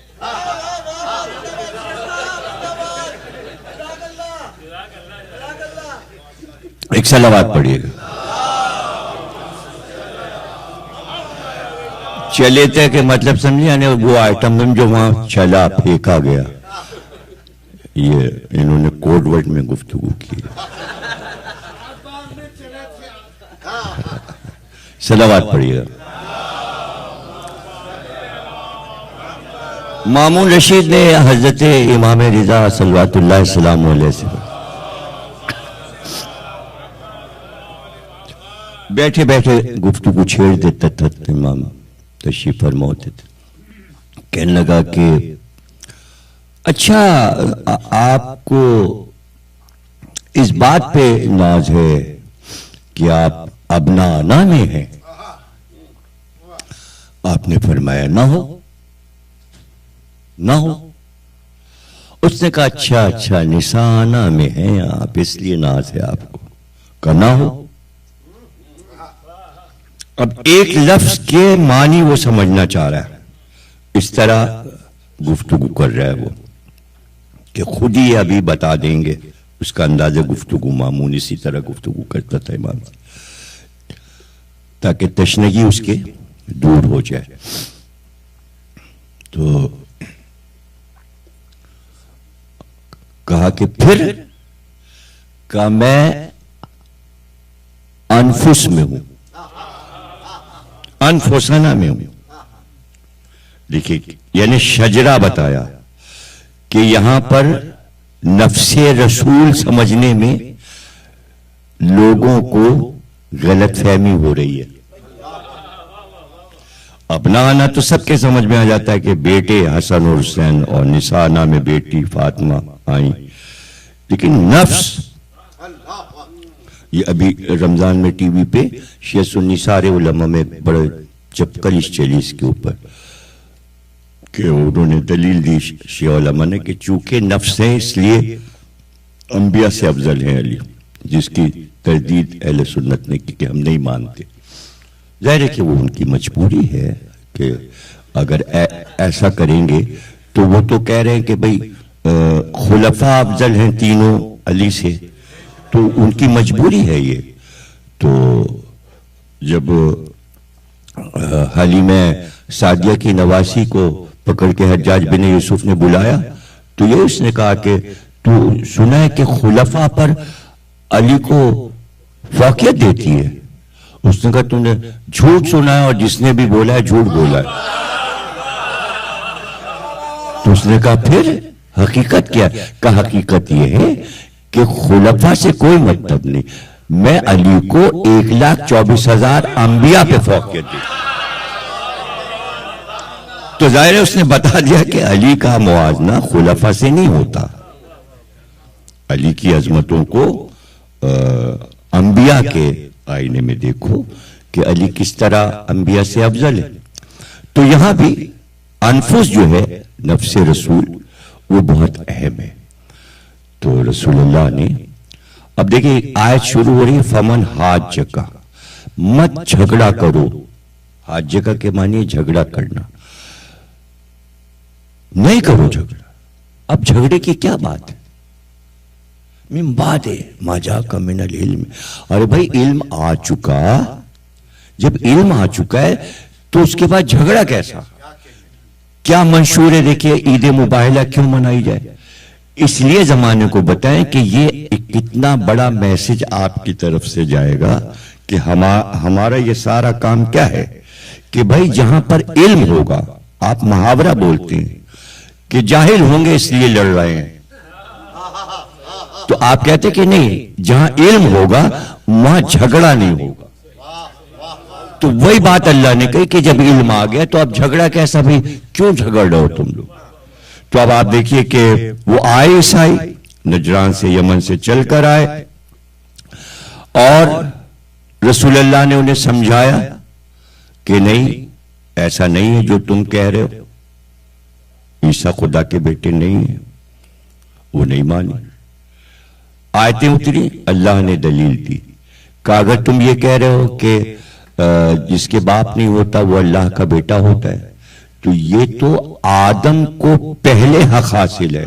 एक सलावत पढ़िएगा। चले थे के मतलब समझिए, यानी वो आइटम बम जो वहां चला, फेंका गया। ये इन्होंने कोड वर्ड में गुफ्तगू की। सलावत पढ़िएगा। मामून रशीद ने हजरत इमाम रिजा सल्लल्लाहु अलैहि से बैठे बैठे गुफ्तगू छेड़ देता था। इमाम तशरीफ फरमा होते थे। कहने लगा कि अच्छा, आपको इस बात पे नाज है कि आप अबनाना में हैं। आपने फरमाया ना हो, ना हो। उसने कहा अच्छा अच्छा, निशाना में हैं आप, इसलिए नाज है आपको, करना हो। अब एक लफ्ज के मानी वो समझना चाह रहा है, इस तरह गुफ्तगू कर रहा है वो कि खुद ही अभी बता देंगे। उसका अंदाजा गुफ्तगू मामून इसी तरह गुफ्तगू करता था इमाम। ताकि तशनगी उसके दूर हो जाए। तो कहा कि फिर का मैं अनफुस में हूं, अनफुसाना में हूं। देखिए, यानी शजरा बताया कि यहां पर नफ्से रसूल समझने में लोगों को गलतफहमी हो रही है। अपना आना तो सबके समझ में आ जाता है कि बेटे हसन और हुसैन और निसाना में बेटी फातिमा आई, लेकिन नफ्स, ये अभी रमजान में टीवी पे शिया सुन्नी सारे उलमा में बड़ा चपकलिश चली इसके ऊपर कि उन्होंने दलील दी शिया उलमा ने कि चूंकि नफ्स है इसलिए अंबिया से अफजल है अली, जिसकी तरदीद अहले सुन्नत ने की कि हम नहीं मानते। जाहिर है कि वो उनकी मजबूरी है कि अगर ऐसा करेंगे तो वो तो कह रहे हैं कि भाई खुलफा अफजल हैं तीनों अली से, तो उनकी मजबूरी है ये। तो जब हलीमा सादिया की नवासी को पकड़ के हज्जाज बिन यूसुफ ने बुलाया तो ये उसने कहा कि तू सुना है कि खुलफा पर अली को फौकियत देती है। उसने कहा तूने झूठ सुना है और जिसने भी बोला है झूठ बोला है। तो उसने कहा फिर हकीकत क्या है? का हकीकत यह है कि खुलफा से कोई मतलब नहीं, मैं अली को 1,24,000 अंबिया पे फौकियत दी। तो जाहिर है उसने बता दिया कि अली का मुआवजा खुलफा से नहीं होता। अली की अजमतों को अंबिया के आईने में देखो कि अली किस तरह अंबिया से अफजल है। तो यहां भी अनफुस जो है नफ्से रसूल वो बहुत अहम है। तो रसूलुल्लाह ने, अब देखिए आयत शुरू हो रही है फमन हाथ जका, मत झगड़ा करो। हाथ जका के मानिए झगड़ा करना, नहीं करो झगड़ा। अब झगड़े की क्या बात है? मिन बात है माजा का मिनल इल्म। अरे भाई इल्म आ चुका, जब इल्म आ चुका है तो उसके बाद झगड़ा कैसा? क्या मंशूर है? देखिए ईद मुबाहिला क्यों मनाई जाए? इसलिए जमाने को बताएं कि ये कितना बड़ा मैसेज आपकी तरफ से जाएगा कि हमारा ये सारा काम क्या है कि भाई जहां पर इल्म होगा, आप मुहावरा बोलते हैं कि जाहिल होंगे इसलिए लड़ रहे हैं, तो आप कहते कि नहीं, जहां इल्म होगा वहां झगड़ा नहीं होगा। तो वही बात अल्लाह ने कही कि जब इल्म आ गया तो अब झगड़ा कैसा? भाई क्यों झगड़ रहे हो तुम लोग? तो अब आप देखिए कि वो आए ईसाई नजरान से, यमन से चलकर आए और रसूलुल्लाह ने उन्हें समझाया कि नहीं, ऐसा नहीं है जो तुम कह रहे हो, ईसा खुदा के बेटे नहीं है। वो नहीं मानी, आयतें उतरी, अल्लाह ने दलील दी। कहा अगर तुम ये कह रहे हो कि जिसके बाप नहीं होता वो अल्लाह का बेटा होता है, तो ये तो आदम को पहले हक हासिल है।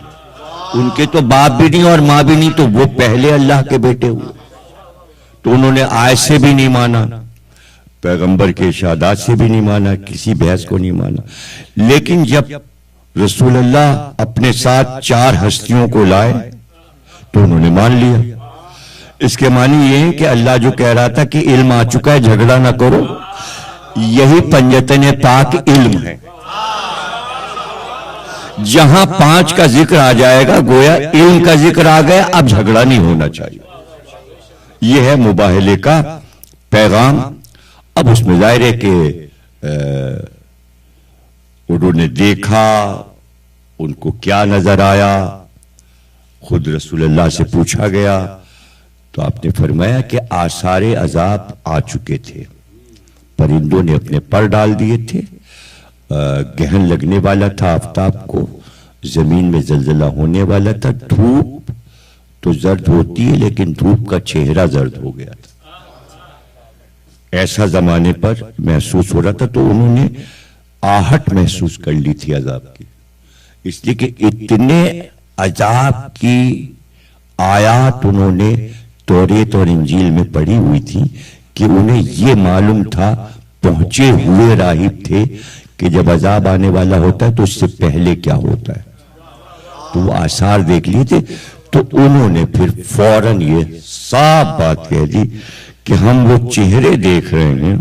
उनके तो बाप भी नहीं और मां भी नहीं, तो वो पहले अल्लाह के बेटे हुए। तो उन्होंने आयत से भी नहीं माना, पैगंबर के इरशादात से भी नहीं माना, किसी बहस को नहीं माना। लेकिन जब रसूलुल्लाह अपने साथ 4 हस्तियों को लाए तो उन्होंने मान लिया। इसके मानी ये है कि अल्लाह जो कह रहा था कि इल्म आ चुका है झगड़ा ना करो, यही पंजतन पाक इल्म है। जहां 5 का जिक्र आ जाएगा गोया इल्म का जिक्र आ गया, अब झगड़ा नहीं होना चाहिए। यह है मुबाहले का पैगाम। अब उसमें जाहिर है कि उन्होंने देखा, उनको क्या नजर आया, खुद रसूलुल्लाह से पूछा गया तो आपने फरमाया कि आसारे अजाब आ चुके थे, परिंदों ने अपने पर डाल दिए थे, गहन लगने वाला था आफताब को, जमीन में जलजला होने वाला था, धूप तो जर्द होती है लेकिन धूप का चेहरा जर्द हो गया था। ऐसा जमाने पर महसूस हो रहा था, तो उन्होंने आहट महसूस कर ली थी अजाब की, इसलिए कि इतने अजाब की आयात उन्होंने तौरेत और इंजील में पढ़ी हुई थी कि उन्हें ये मालूम था, पहुंचे हुए राहिब थे कि जब अजाब आने वाला होता है तो उससे पहले क्या होता है, तो वो आसार देख लिए थे। तो उन्होंने फिर फौरन ये साफ बात कह दी कि हम वो चेहरे देख रहे हैं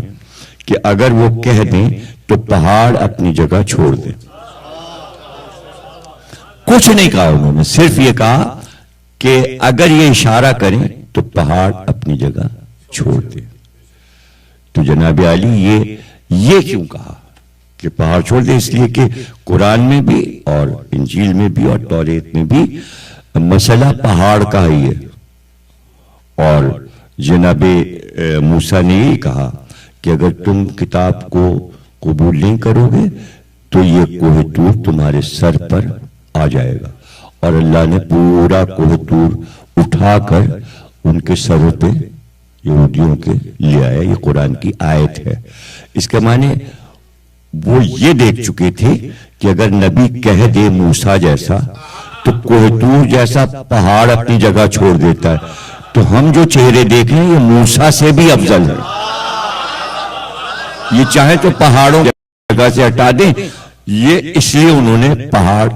कि अगर वो कह दें तो पहाड़ अपनी जगह छोड़ दें। कुछ नहीं कहा उन्होंने, सिर्फ ये कहा कि अगर ये इशारा करें तो पहाड़ अपनी जगह छोड़ दें। तो जनाब अली ये क्यों कहा कि पहाड़ छोड़ दे? इसलिए कि कुरान में भी और इंजील में भी और तौरेत में भी मसला पहाड़ का ही है। और जनाबे मूसा ने यही कहा कि अगर तुम किताब को कबूल नहीं करोगे तो ये कोह तूर तुम्हारे सर पर आ जाएगा। और अल्लाह ने पूरा कोह तूर उठाकर उनके सरों पे यहूदियों के ले आया। ये कुरान की आयत है। इसके माने वो ये देख चुके थे कि अगर नबी कह दे मूसा जैसा तो कोह तूर जैसा पहाड़ अपनी जगह छोड़ देता है, तो हम जो चेहरे देख रहे हैं ये मूसा से भी अफजल है। ये चाहे तो पहाड़ों जगह से हटा दें, ये इसलिए उन्होंने पहाड़,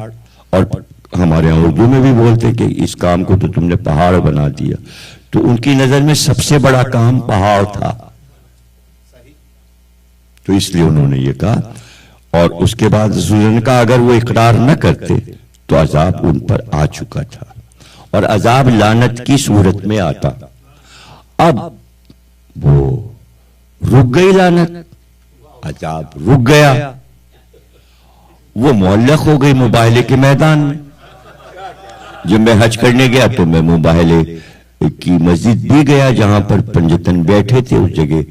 और हमारे यहां उर्दू में भी बोलते कि इस काम को तो तुमने पहाड़ बना दिया। तो उनकी नजर में सबसे बड़ा काम पहाड़ था, तो इसलिए उन्होंने ये कहा। और उसके बाद रसूल ने कहा अगर वो इकरार न करते तो अजाब उन पर आ चुका था, और अजाब लानत की सूरत में आता। अब वो रुक गई लानत, अजाब रुक गया, वो मुअल्लक हो गई मुबाहले के मैदान में। जब मैं हज करने गया तो मैं मुबाहले की मस्जिद भी गया जहां पर पंजतन बैठे थे। उस जगह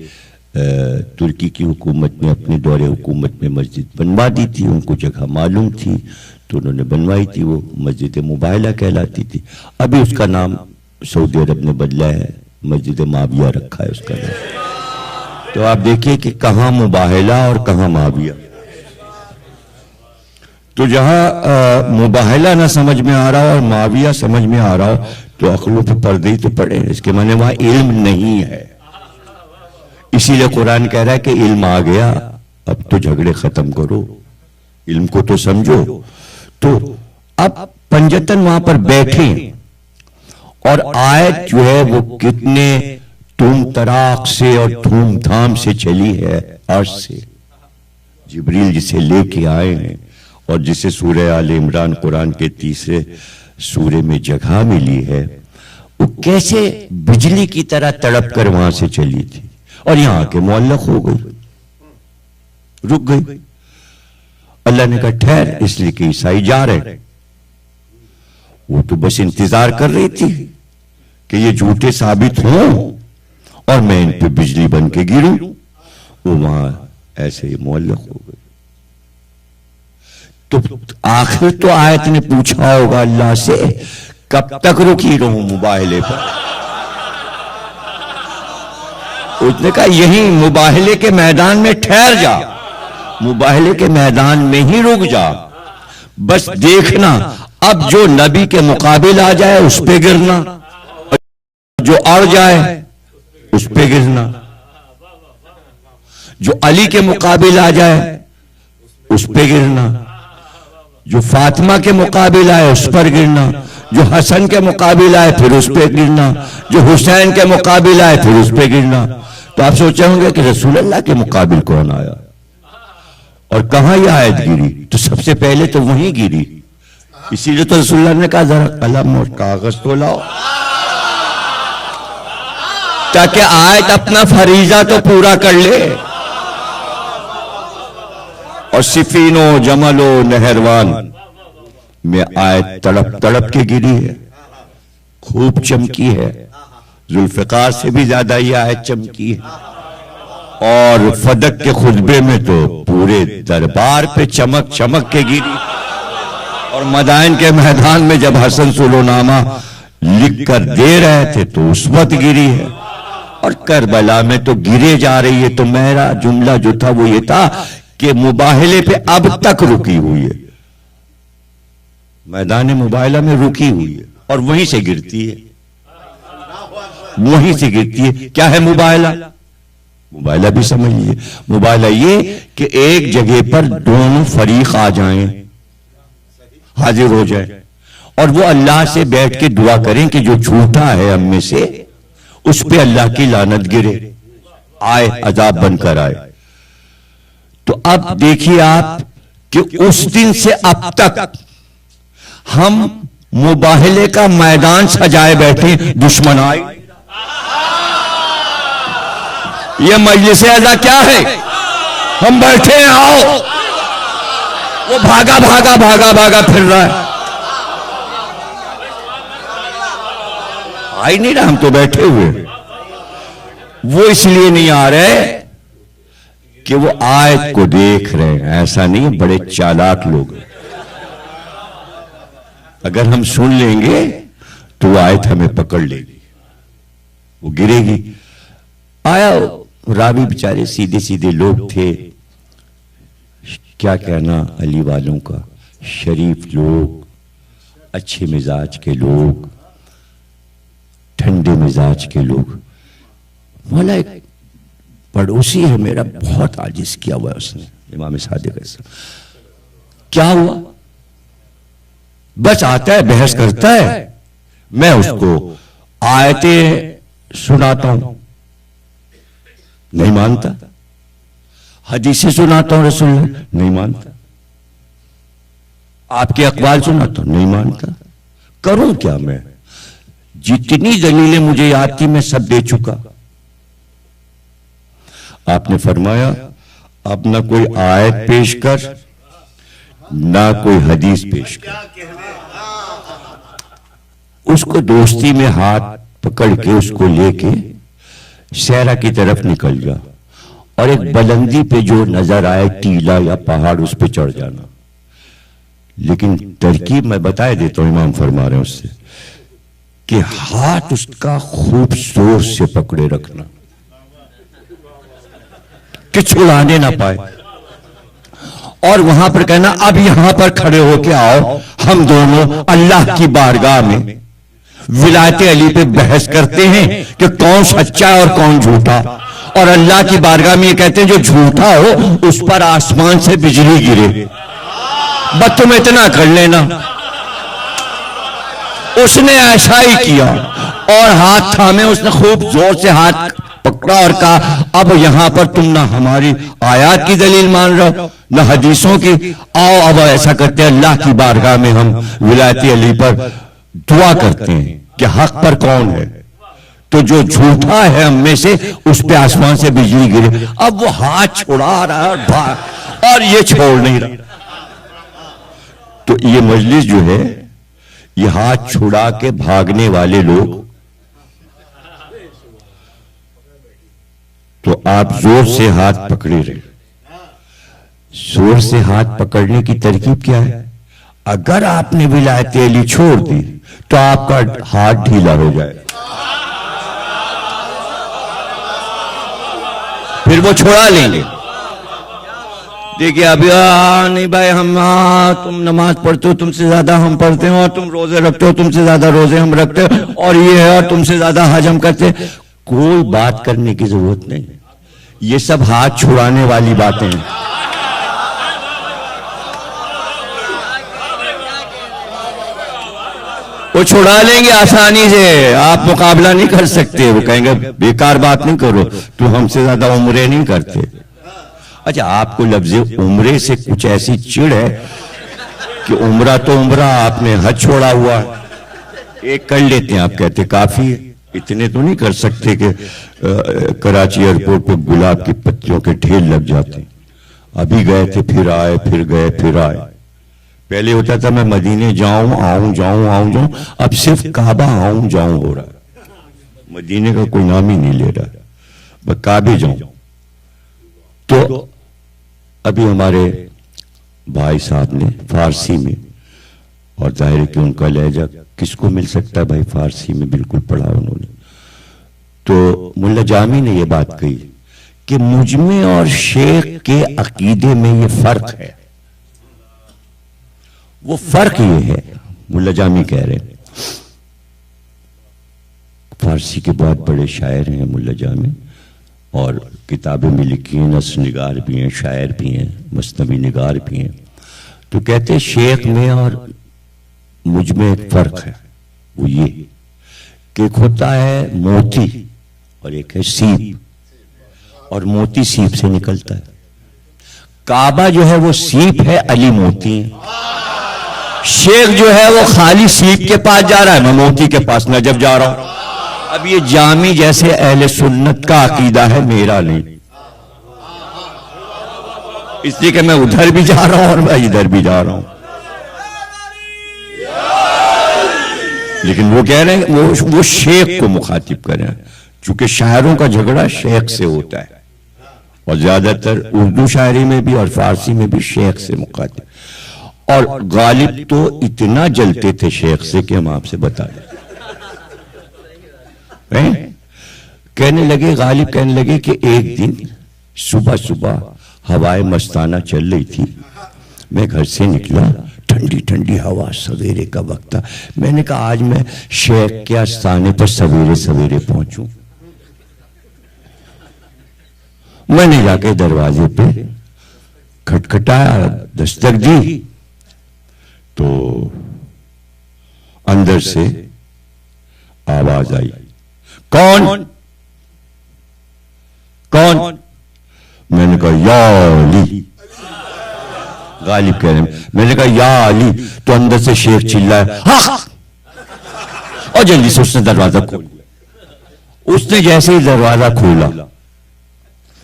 तुर्की की हुकूमत ने अपने दौरे हुकूमत में मस्जिद बनवा दी थी, उनको जगह मालूम थी तो उन्होंने बनवाई थी। वो मस्जिद मुबाहला कहलाती थी। अभी उसका नाम सऊदी अरब ने बदला है, मस्जिद माविया रखा है उसका नाम। तो आप देखिए कि कहां मुबाहला और कहां माविया। तो जहां मुबाहला ना समझ में आ रहा हो और माविया समझ में आ रहा हो तो अक्लों पे पर्दे ही तो पड़े। इसके माने वहां इल्म नहीं है। इसीलिए कुरान कह रहा है कि इल्म आ गया, अब तो झगड़े खत्म करो, इल्म को तो समझो। तो अब पंजतन वहां पर बैठे और आयत जो है वो कितने तुम तराक से और धूमधाम से चली है। अर्श से जिब्रील जिसे लेके आए हैं और जिसे सूरह आल इमरान कुरान के तीसरे सूरे में जगह मिली है, वो कैसे बिजली की तरह तड़प कर वहां से चली थी और यहां आके मुअल्लक हो गई, रुक गई। अल्लाह ने कहा ठहर, इसलिए कि ईसाई जा रहे। वो तो बस इंतजार कर रही थी कि ये झूठे साबित हों और मैं इन पे बिजली बन के गिरूं। वो वहां ऐसे ही मुअल्लक हो गई। तो आखिर तो आयत ने पूछा होगा अल्लाह से, कब तक रुकी रहूं मुबाहले पर? उसने कहा यही मुबाहले के मैदान में ठहर जा, मुबाहले के मैदान में ही रुक जा, बस देखना अब जो नबी के मुकाबिल आ जाए उस पे गिरना, जो अड़ जाए उस पे गिरना, जो अली के मुकाबिल आ जाए उस पे गिरना, जो फातिमा के मुकाबिल आए उस पर गिरना, जो हसन के मुकाबिल आए फिर उस पे गिरना, जो हुसैन के मुकाबिल आए फिर उस पे गिरना। तो आप सोचे होंगे कि रसूल अल्लाह के मुकाबिल कौन आया और कहां यह आयत गिरी? तो सबसे पहले तो वहीं गिरी। इसीलिए तो रसूल ने कहा जरा कलम और कागज तो लाओ, ताकि आयत अपना फरीजा तो पूरा कर ले। और सिफीनो जमलो नहरवान में आयत तड़प तड़प के गिरी है, खूब चमकी है, जुल्फिकार से भी ज्यादा ये आयत चमकी है। और फदक के खुतबे में तो पूरे दरबार पे चमक चमक के गिरी। और मदाइन के मैदान में जब हसन सुलोनामा लिख कर दे रहे थे तो उस वक्त गिरी है। और करबला में तो गिरे जा रही है। तो मेरा जुमला जो था वो ये था कि मुबाहले पे अब तक रुकी हुई है, मैदान मुबाहला में रुकी हुई है और वहीं से गिरती है, वहीं से गिरती है। क्या है मुबाहला? मुबायला भी समझ लीजिए। मुबायला ये कि एक जगह पर दोनों फरीक आ जाएं, हाजिर हो जाए, और वो अल्लाह से बैठ के दुआ करें कि जो झूठा है हम में से उस पे अल्लाह की लानत गिरे, आए, अजाब बनकर आए। तो अब देखिए आप कि उस दिन से अब तक हम मुबाहले का मैदान सजाए बैठे, दुश्मन आए। ये मजलिस अज़ा क्या है? हम बैठे हैं, आओ। वो भागा भागा भागा भागा फिर रहा है, आ ही नहीं रहा, हम तो बैठे हुए। वो इसलिए नहीं आ रहे कि वो आयत को देख रहे हैं, ऐसा नहीं, बड़े चालाक लोग। अगर हम सुन लेंगे तो वो आयत हमें पकड़ लेगी, वो गिरेगी। आया रावी बेचारे सीधे सीधे लोग थे, क्या कहना अली वालों का, शरीफ लोग, अच्छे मिजाज के लोग, ठंडे मिजाज के लोग। मौला एक पड़ोसी है मेरा, बहुत आजिज किया हुआ है उसने, इमाम सादिक ऐसा। क्या हुआ? बस आता है, बहस करता है, मैं उसको आयतें सुनाता हूं, नहीं मानता। हदीसें सुनाता हूं रसूल, नहीं मानता। आपके अकवाल सुनाता हूं, नहीं मानता। करूं क्या मैं? जितनी दलीलें मुझे याद थी मैं सब दे चुका। आपने फरमाया अब ना कोई आयत पेश कर, ना कोई हदीस पेश कर। उसको दोस्ती में हाथ पकड़ के उसको लेके सहरा की तरफ निकल जा, और एक बुलंदी पे जो नजर आए टीला या पहाड़, उस पे चढ़ जाना। लेकिन तरकीब मैं बता देता हूं, इमाम फरमा रहे हैं उससे कि हाथ उसका खूब जोर से पकड़े रखना कि छुड़ाने ना पाए, और वहां पर कहना अब यहां पर खड़े होके आओ, हम दोनों अल्लाह की बारगाह में विलायत अली पे बहस करते हैं कि कौन सच्चा है और कौन झूठा। और अल्लाह की बारगाह में ये कहते हैं जो झूठा हो उस पर आसमान से बिजली गिरे। बस तुम इतना कर लेना। उसने ऐसा ही किया और हाथ थामे, उसने खूब जोर से हाथ पकड़ा और कहा अब यहां पर तुम ना हमारी आयत की दलील मान रहे हो ना हदीसों की, आओ अब ऐसा करते हैं अल्लाह की बारगाह में हम विलायत अली पर दुआ करते हैं कि हक पर कौन है, तो जो झूठा है हम में से उस पे आसमान से बिजली गिरे। अब वो हाथ छुड़ा रहा है और ये छोड़ नहीं रहा। तो ये मजलिस जो है, ये हाथ छुड़ा के भागने वाले लोग, तो आप जोर से हाथ पकड़े रहे। जोर से हाथ पकड़ने की तरकीब क्या है? अगर आपने विलायत अली छोड़ दी तो आपका हाथ ढीला हो जाए, फिर वो छुड़ा लेंगे। देखिए अभी नहीं भाई, हम तुम नमाज पढ़ते हो तुमसे ज्यादा हम पढ़ते हो, और तुम रोजे रखते हो तुमसे ज्यादा रोजे हम रखते हो, और ये है और तुमसे ज्यादा हज हम करते। कोई बात करने की जरूरत नहीं, ये सब हाथ छुड़ाने वाली बातें हैं। वो छुड़ा लेंगे आसानी से, आप मुकाबला नहीं कर सकते। वो कहेंगे बेकार बात नहीं करो, तू हमसे ज्यादा उम्रे नहीं करते। अच्छा, आपको लफ्ज़ उम्रे से कुछ ऐसी चिढ़ है कि उम्रा तो उम्रा, आपने हज छोड़ा हुआ, एक कर लेते हैं आप, कहते काफी है। इतने तो नहीं कर सकते कि कराची एयरपोर्ट पे गुलाब की पत्तियों के ढेर लग जाते। अभी गए थे, फिर आए, फिर गए, फिर आए। पहले होता था मैं मदीने जाऊं आऊं जाऊं आऊं जाऊं, अब सिर्फ काबा आऊं जाऊं हो रहा है। मदीने का कोई नाम ही नहीं ले रहा, मैं काबे जाऊं। तो अभी हमारे भाई साहब ने फारसी में, और जाहिर है कि उनका लहजा किसको मिल सकता है भाई, फारसी में बिल्कुल पढ़ा उन्होंने। तो मुल्ला जामी ने यह बात कही कि मुझमें और शेख के अकीदे में ये फर्क है। वो फर्क ये है, मुल्ला जामी कह रहे हैं, फारसी के बहुत बड़े शायर हैं मुल्ला जामी, और किताबें भी लिखी हैं, नस्र निगार भी हैं, शायर भी हैं, मसनवी निगार भी हैं। तो कहते हैं शेख में और मुझ में एक फर्क है, वो ये कि एक होता है मोती और एक है सीप, और मोती सीप से निकलता है। काबा जो है वो सीप है, अली मोती है। शेख जो है वो खाली सीप के पास जा रहा है, मैं मोती के पास नजब जा रहा हूं। अब ये जामी जैसे अहले सुन्नत का अकीदा है, मेरा नहीं, इसलिए कि मैं उधर भी जा रहा हूं और मैं इधर भी जा रहा हूं। लेकिन वो कह रहे हैं वो शेख को मुखातिब कर रहे हैं, चूंकि शायरों का झगड़ा शेख से होता है, और ज्यादातर उर्दू शायरी में भी और फारसी में भी शेख से मुखातिब। और गालिब तो इतना जलते थे शेख से कि हम आपसे बता दें। कहने लगे, गालिब कहने लगे कि एक दिन सुबह सुबह हवाएं मस्ताना चल रही थी, मैं घर से निकला, ठंडी ठंडी हवा, सवेरे का वक्त था। मैंने कहा आज मैं शेख के आस्थाने पर सवेरे सवेरे पहुंचूं। मैंने जाके दरवाजे पे खटखटाया, दस्तक दी, तो अंदर से आवाज आई, कौन कौन? मैंने कहा या अली। गालिब कह रहे हैं, मैंने कहा या अली, तो अंदर से शेख चिल्लाया हाँ, और जल्दी से उसने दरवाजा खोल दिया। उसने जैसे ही दरवाजा खोला,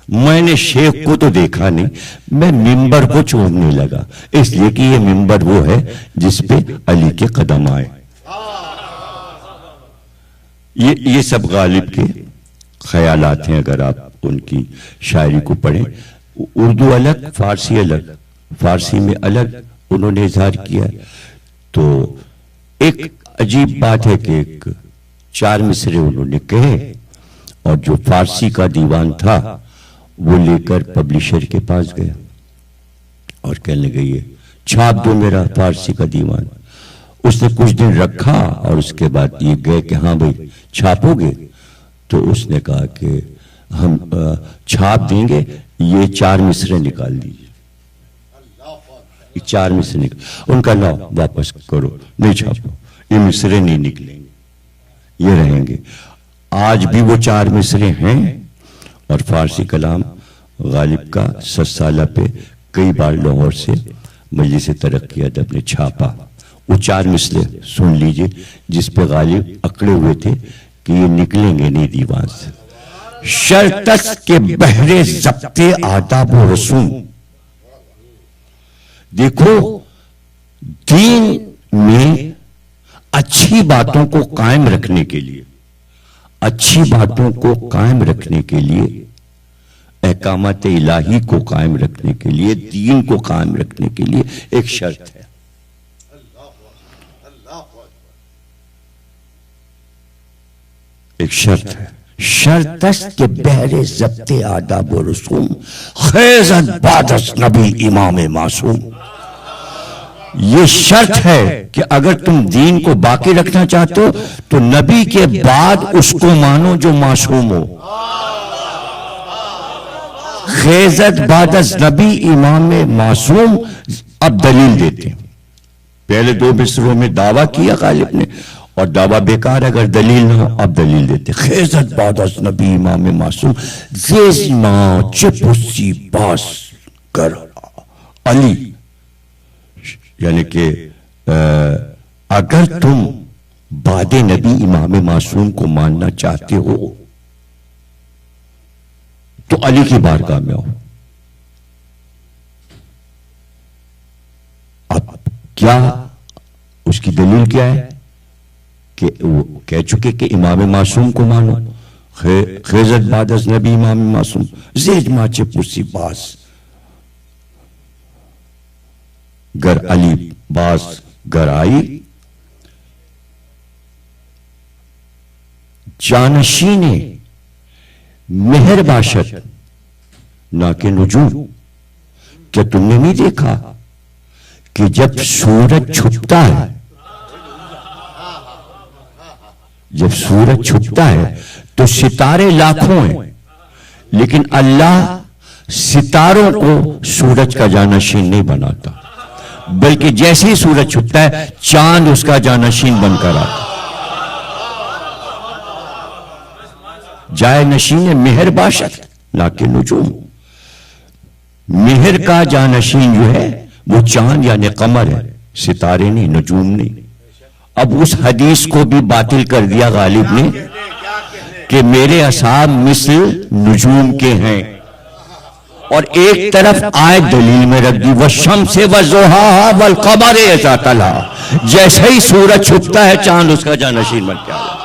मैंने शेख को तो देखा नहीं, मैं मिंबर को चूमने लगा, इसलिए कि ये मिंबर वो है जिसपे अली के कदम आए। ये सब गालिब के ख्यालात हैं, अगर आप उनकी शायरी को पढ़ें। उर्दू अलग, फारसी अलग, फारसी में अलग उन्होंने इजहार किया। तो एक अजीब बात है कि एक 4 मिसरे उन्होंने कहे, और जो फारसी का दीवान था वो लेकर पब्लिशर के पास गया और कहने लगे ये छाप दो मेरा फारसी का दीवान। उसने कुछ दिन रखा और उसके बाद ये गए कि हाँ भाई छापोगे? तो उसने कहा कि हम छाप देंगे, ये 4 मिसरे निकाल दीजिए। 4 मिसरे निकाल, उनका लाओ वापस करो, नहीं छापो, ये मिसरे नहीं निकलेंगे, ये रहेंगे। आज भी वो 4 मिसरे हैं, और फारसी कलाम गालिब का 7 साल पे कई बार लाहौर से मजलिस तरक्की अदब ने छापा। वो 4 मिसरे सुन लीजिए जिस पे गालिब अकड़े हुए थे कि ये निकलेंगे नहीं दीवान से। शर्तस के बहरे ज़ब्ते आदाब व रसूम। देखो, दीन में अच्छी बातों को कायम रखने के लिए, अच्छी बातों को कायम रखने के लिए, अहकामात इलाही को कायम रखने के लिए, दीन को कायम रखने के लिए एक शर्त है। एक शर्त है, शर्तस के बहरे ज़ब्ते आदाब व रसूम, खैज़त बादस नबी इमाम मासूम। ये शर्त है कि अगर तुम दीन को बाकी रखना चाहते हो तो नबी के बाद उसको मानो जो मासूम हो। खैज़त बादस नबी इमाम मासूम। अब दलील देते हैं। पहले 2 मिसरों में दावा किया गालिब ने, और दावा बेकार, अगर दलील ना हो अब दलील देते। खैज़त बादस नबी इमाम मासूम, ज़ेज़मा चिपुसी बास कर अली। यानी कि अगर तुम बादे नबी इमाम मासूम को मानना चाहते हो तो अली की बारगाह में आओ। अब क्या उसकी दलील क्या है कि वो कह चुके कि इमाम मासूम को मानो। खैज़त बादस नबी इमाम मासूम, ज़ेज माचे पुसी बास गर अली बास गर आई। जानशीने मेहर बाशत ना के नुजूम। क्या तुमने नहीं देखा कि जब सूरज छुपता है, जब सूरज छुपता है तो सितारे लाखों हैं, लेकिन अल्लाह सितारों को सूरज का जानशीन नहीं बनाता, बल्कि जैसे ही सूरज छुपता है चांद उसका जानशीन बनकर आता। जाए नशीन मेहर बाशत ना कि नुजूम, मेहर का जानशीन जो है वो चांद यानी कमर है, सितारे नहीं, नजूम नहीं। अब उस हदीस को भी बातिल कर दिया गालिब ने कि मेरे असहाब मिसल नुजूम के हैं, और एक तरफ आयत दलील में रख दी, वह शम्स व ज़ुहा वल क़मर इज़ा तला, जैसे ही सूरज छुपता है चांद उसका जानशीन बन के आता।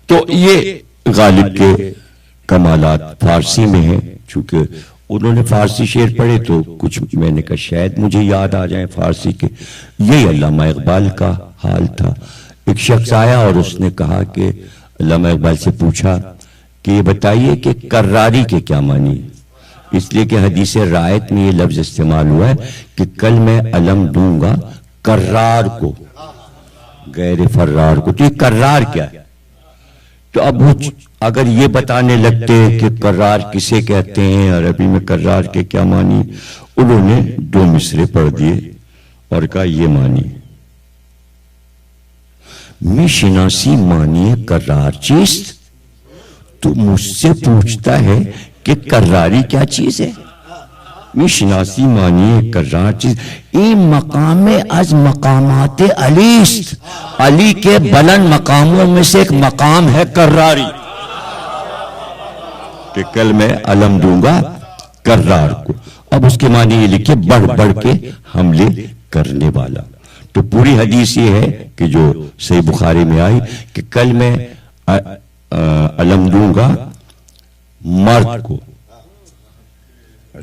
तो ये गालिब के कमालात फारसी में है, चूंकि उन्होंने फारसी शेर पढ़े तो कुछ मैंने कहा शायद मुझे याद आ जाए फारसी के। यही अल्लामा इकबाल का हाल था। एक शख्स आया और उसने कहा कि अल्लामा इकबाल से पूछा कि ये बताइए कि कर्रारी के क्या मानी, इसलिए कि हदीस रायत में ये लफ्ज इस्तेमाल हुआ है कि कल मैं अलम दूंगा कर्रार को, गैर फर्रार को। तो ये कर्रार क्या है? तो अब वो अगर ये बताने लगते कि कर्रार किसे कहते हैं, अरबी में कर्रार के क्या मानी, उन्होंने 2 मिसरे पढ़ दिए और कहा ये मानी मैं शिनासी मानिए कर्रार चीज। तो मुझसे पूछता है कि कर्रारी क्या चीज है? मैं शिनासी मानिए कर्रार चीज, ई मकाम अज मकामात अलीस्त, अली के बुलंद मकामों में से एक मकाम है कर्रारी, कि कल मैं अलम दूंगा कर्रार को। अब उसके माने ये लिखे बढ़ बढ़ के हमले करने वाला। तो पूरी हदीस ये है कि जो सही बुखारी में आई कि कल मैं अलम दूंगा मर्द को,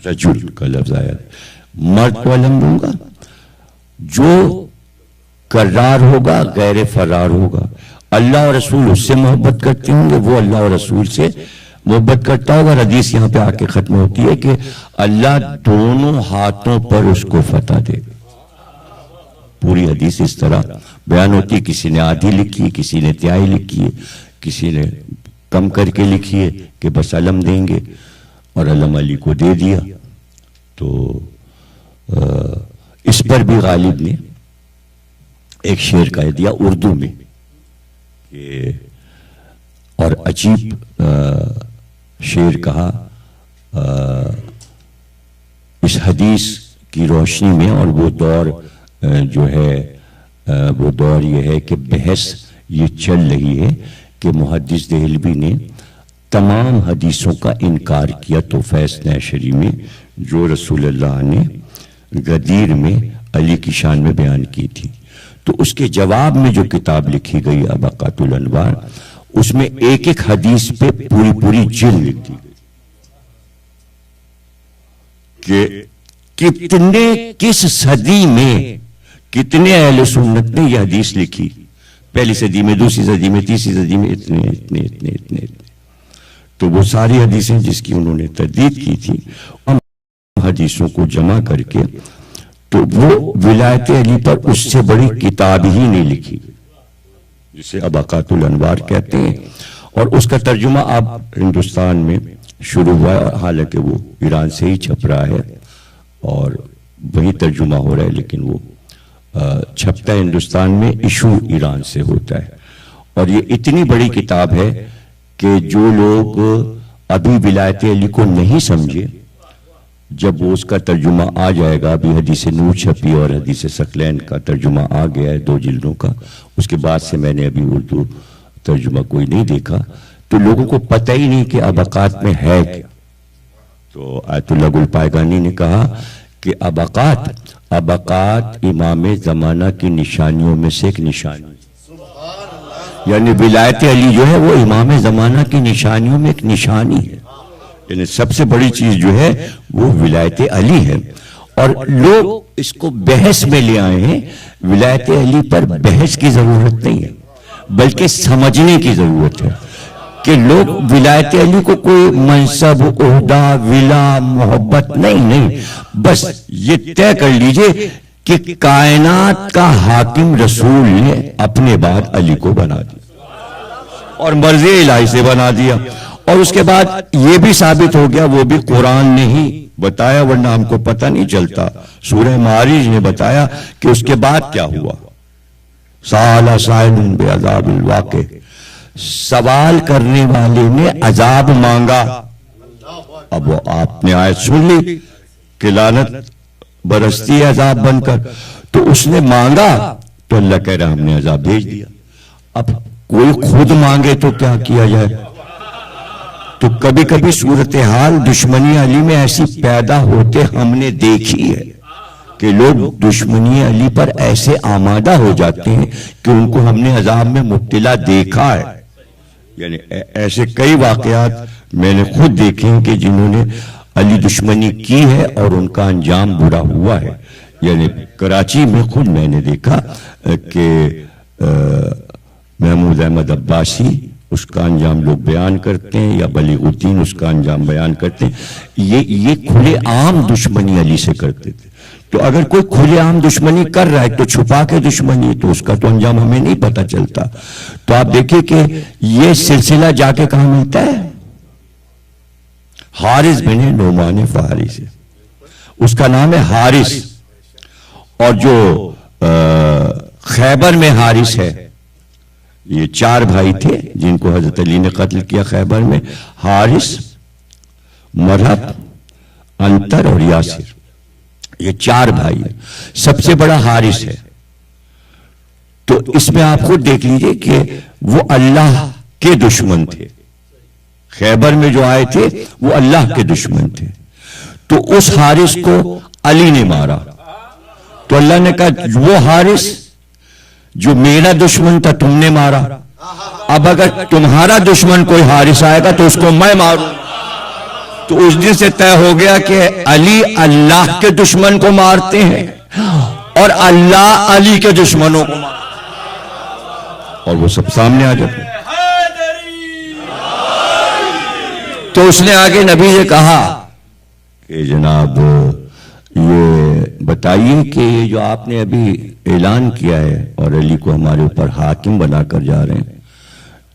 रजुल का लफ्ज आया, मर्द को अलम दूंगा, जो कर्रार होगा गैर फरार होगा। अल्लाह और रसूल उससे मोहब्बत करते होंगे, वो अल्लाह और रसूल से मोहब्बत करता होगा। हदीस यहां पे आके खत्म होती है कि अल्लाह दोनों हाथों पर उसको फतह दे। पूरी हदीस इस तरह बयान होती है। किसी ने आधी लिखी है, किसी ने तिहाई लिखी है, किसी ने कम करके लिखी है कि बस अलम देंगे, और अलम अली को दे दिया। तो इस पर भी गालिब ने एक शेर कह दिया उर्दू में कि, और अजीब शेर कहा इस हदीस की रोशनी में। और वो दौर जो है वो दौर ये है कि बहस ये चल रही है कि मुहद्दिस देहलवी ने तमाम हदीसों का इनकार किया तो फैसला-ए-शरी में, जो रसूलुल्लाह ने गदीर में अली की शान में बयान की थी। तो उसके जवाब में जो किताब लिखी गई अबकातुल अनवार, उसमें एक एक हदीस पे पूरी पूरी जिल लिख दी गई कि किस सदी में कितने अहले सुन्नत ने यह हदीस लिखी, पहली सदी में, दूसरी सदी में, तीसरी सदी में, इतने इतने इतने इतने इतने। तो वो सारी हदीसें जिसकी उन्होंने तरदीद की थी, उन हदीसों को जमा करके तो वो विलायत अली पर उससे बड़ी किताब ही नहीं लिखी, जिसे अबकातुल अनवार कहते हैं। और उसका तर्जुमा अब हिंदुस्तान में शुरू हुआ है, हालांकि वो ईरान से ही छप रहा है और वही तर्जुमा हो रहा है, लेकिन वो छपता है हिंदुस्तान में, इशू ईरान से होता है। और ये इतनी बड़ी किताब है कि जो लोग अभी विलायत अली को नहीं समझे, जब वो उसका तर्जुमा आ जाएगा, अभी हदीस नूर छपी और हदीस सकलैन का तर्जुमा आ गया है 2 जिल्दों का, उसके बाद से मैंने अभी उर्दू तर्जुमा कोई नहीं देखा, तो लोगों को पता ही नहीं कि अबकात में है क्या। तो आयतुल्लाह गुल पायगानी ने कहा कि अबकात इमाम ज़माना की निशानियों में से एक निशानी, यानी विलायत अली जो है वो इमाम ज़माना की निशानियों में एक निशानी है, यानी सबसे बड़ी चीज जो है वो विलायत अली है। और लोग इसको बहस में ले आए हैं। विलायत अली पर बहस की जरूरत नहीं है, बल्कि समझने की जरूरत है कि लोग विलायत अली को कोई मनसब, ओहदा, विला, मोहब्बत नहीं, बस ये तय कर लीजिए कि कायनात का हाकिम रसूल ने अपने बाद अली को बना दिया, और मर्ज़ी इलाही से बना दिया। और उसके बाद ये भी साबित हो गया, वो भी कुरान ने ही बताया, वरना हमको पता नहीं चलता। सूरह मारिज ने बताया कि उसके बाद क्या हुआ। साला साइलुन बेअज़ाबिल वाक़े, सवाल करने वाले ने अजाब मांगा। अब वो आपने आयत सुन ली कि लानत बरसती है अजाब बनकर, तो उसने मांगा तो अल्लाह कह रहा हमने अजाब भेज दिया। अब कोई खुद मांगे तो क्या किया जाए। तो कभी कभी सूरत हाल दुश्मनी अली में ऐसी पैदा होते हमने देखी है कि लोग दुश्मनी अली पर ऐसे आमादा हो जाते हैं कि उनको हमने अजाब में मुब्तला देखा है। यानी ऐसे कई वाकयात मैंने खुद देखे हैं कि जिन्होंने अली दुश्मनी की है और उनका अंजाम बुरा हुआ है। यानी कराची में खुद मैंने देखा कि महमूद अहमद अब्बासी, उसका अंजाम लोग बयान करते हैं, या बलीगुद्दीन उसका अंजाम बयान करते हैं। ये खुले आम दुश्मनी अली से करते थे। तो अगर कोई खुले आम दुश्मनी कर रहा है तो छुपा के दुश्मनी, तो उसका तो अंजाम हमें नहीं पता चलता। तो आप देखिए कि ये सिलसिला जाके कहां मिलता है, हारिस बिन नोमान फारिस, उसका नाम है हारिस। और जो खैबर में हारिस है, ये 4 भाई थे जिनको हजरत अली ने कत्ल किया खैबर में, हारिस, मरहब, अंतर और यासिर, ये 4 भाई हैं। सबसे बड़ा हारिस है। तो इसमें आप खुद देख लीजिए कि वो अल्लाह के दुश्मन थे। खैबर में जो आए थे वो अल्लाह के दुश्मन थे। तो उस हारिस को अली ने मारा। तो अल्लाह ने कहा वो हारिस जो मेरा दुश्मन था तुमने मारा, अब अगर तुम्हारा दुश्मन कोई हारिस आएगा तो उसको मैं मारूं। तो उस दिन से तय हो गया कि अली अल्लाह के दुश्मन को मारते हैं और अल्लाह अली के दुश्मनों को मारते, और वो सब सामने आ जाते हैं। तो उसने आगे नबी ने कहा कि जनाब ये बताइए कि ये जो आपने अभी ऐलान किया है और अली को हमारे ऊपर हाकिम बनाकर जा रहे हैं,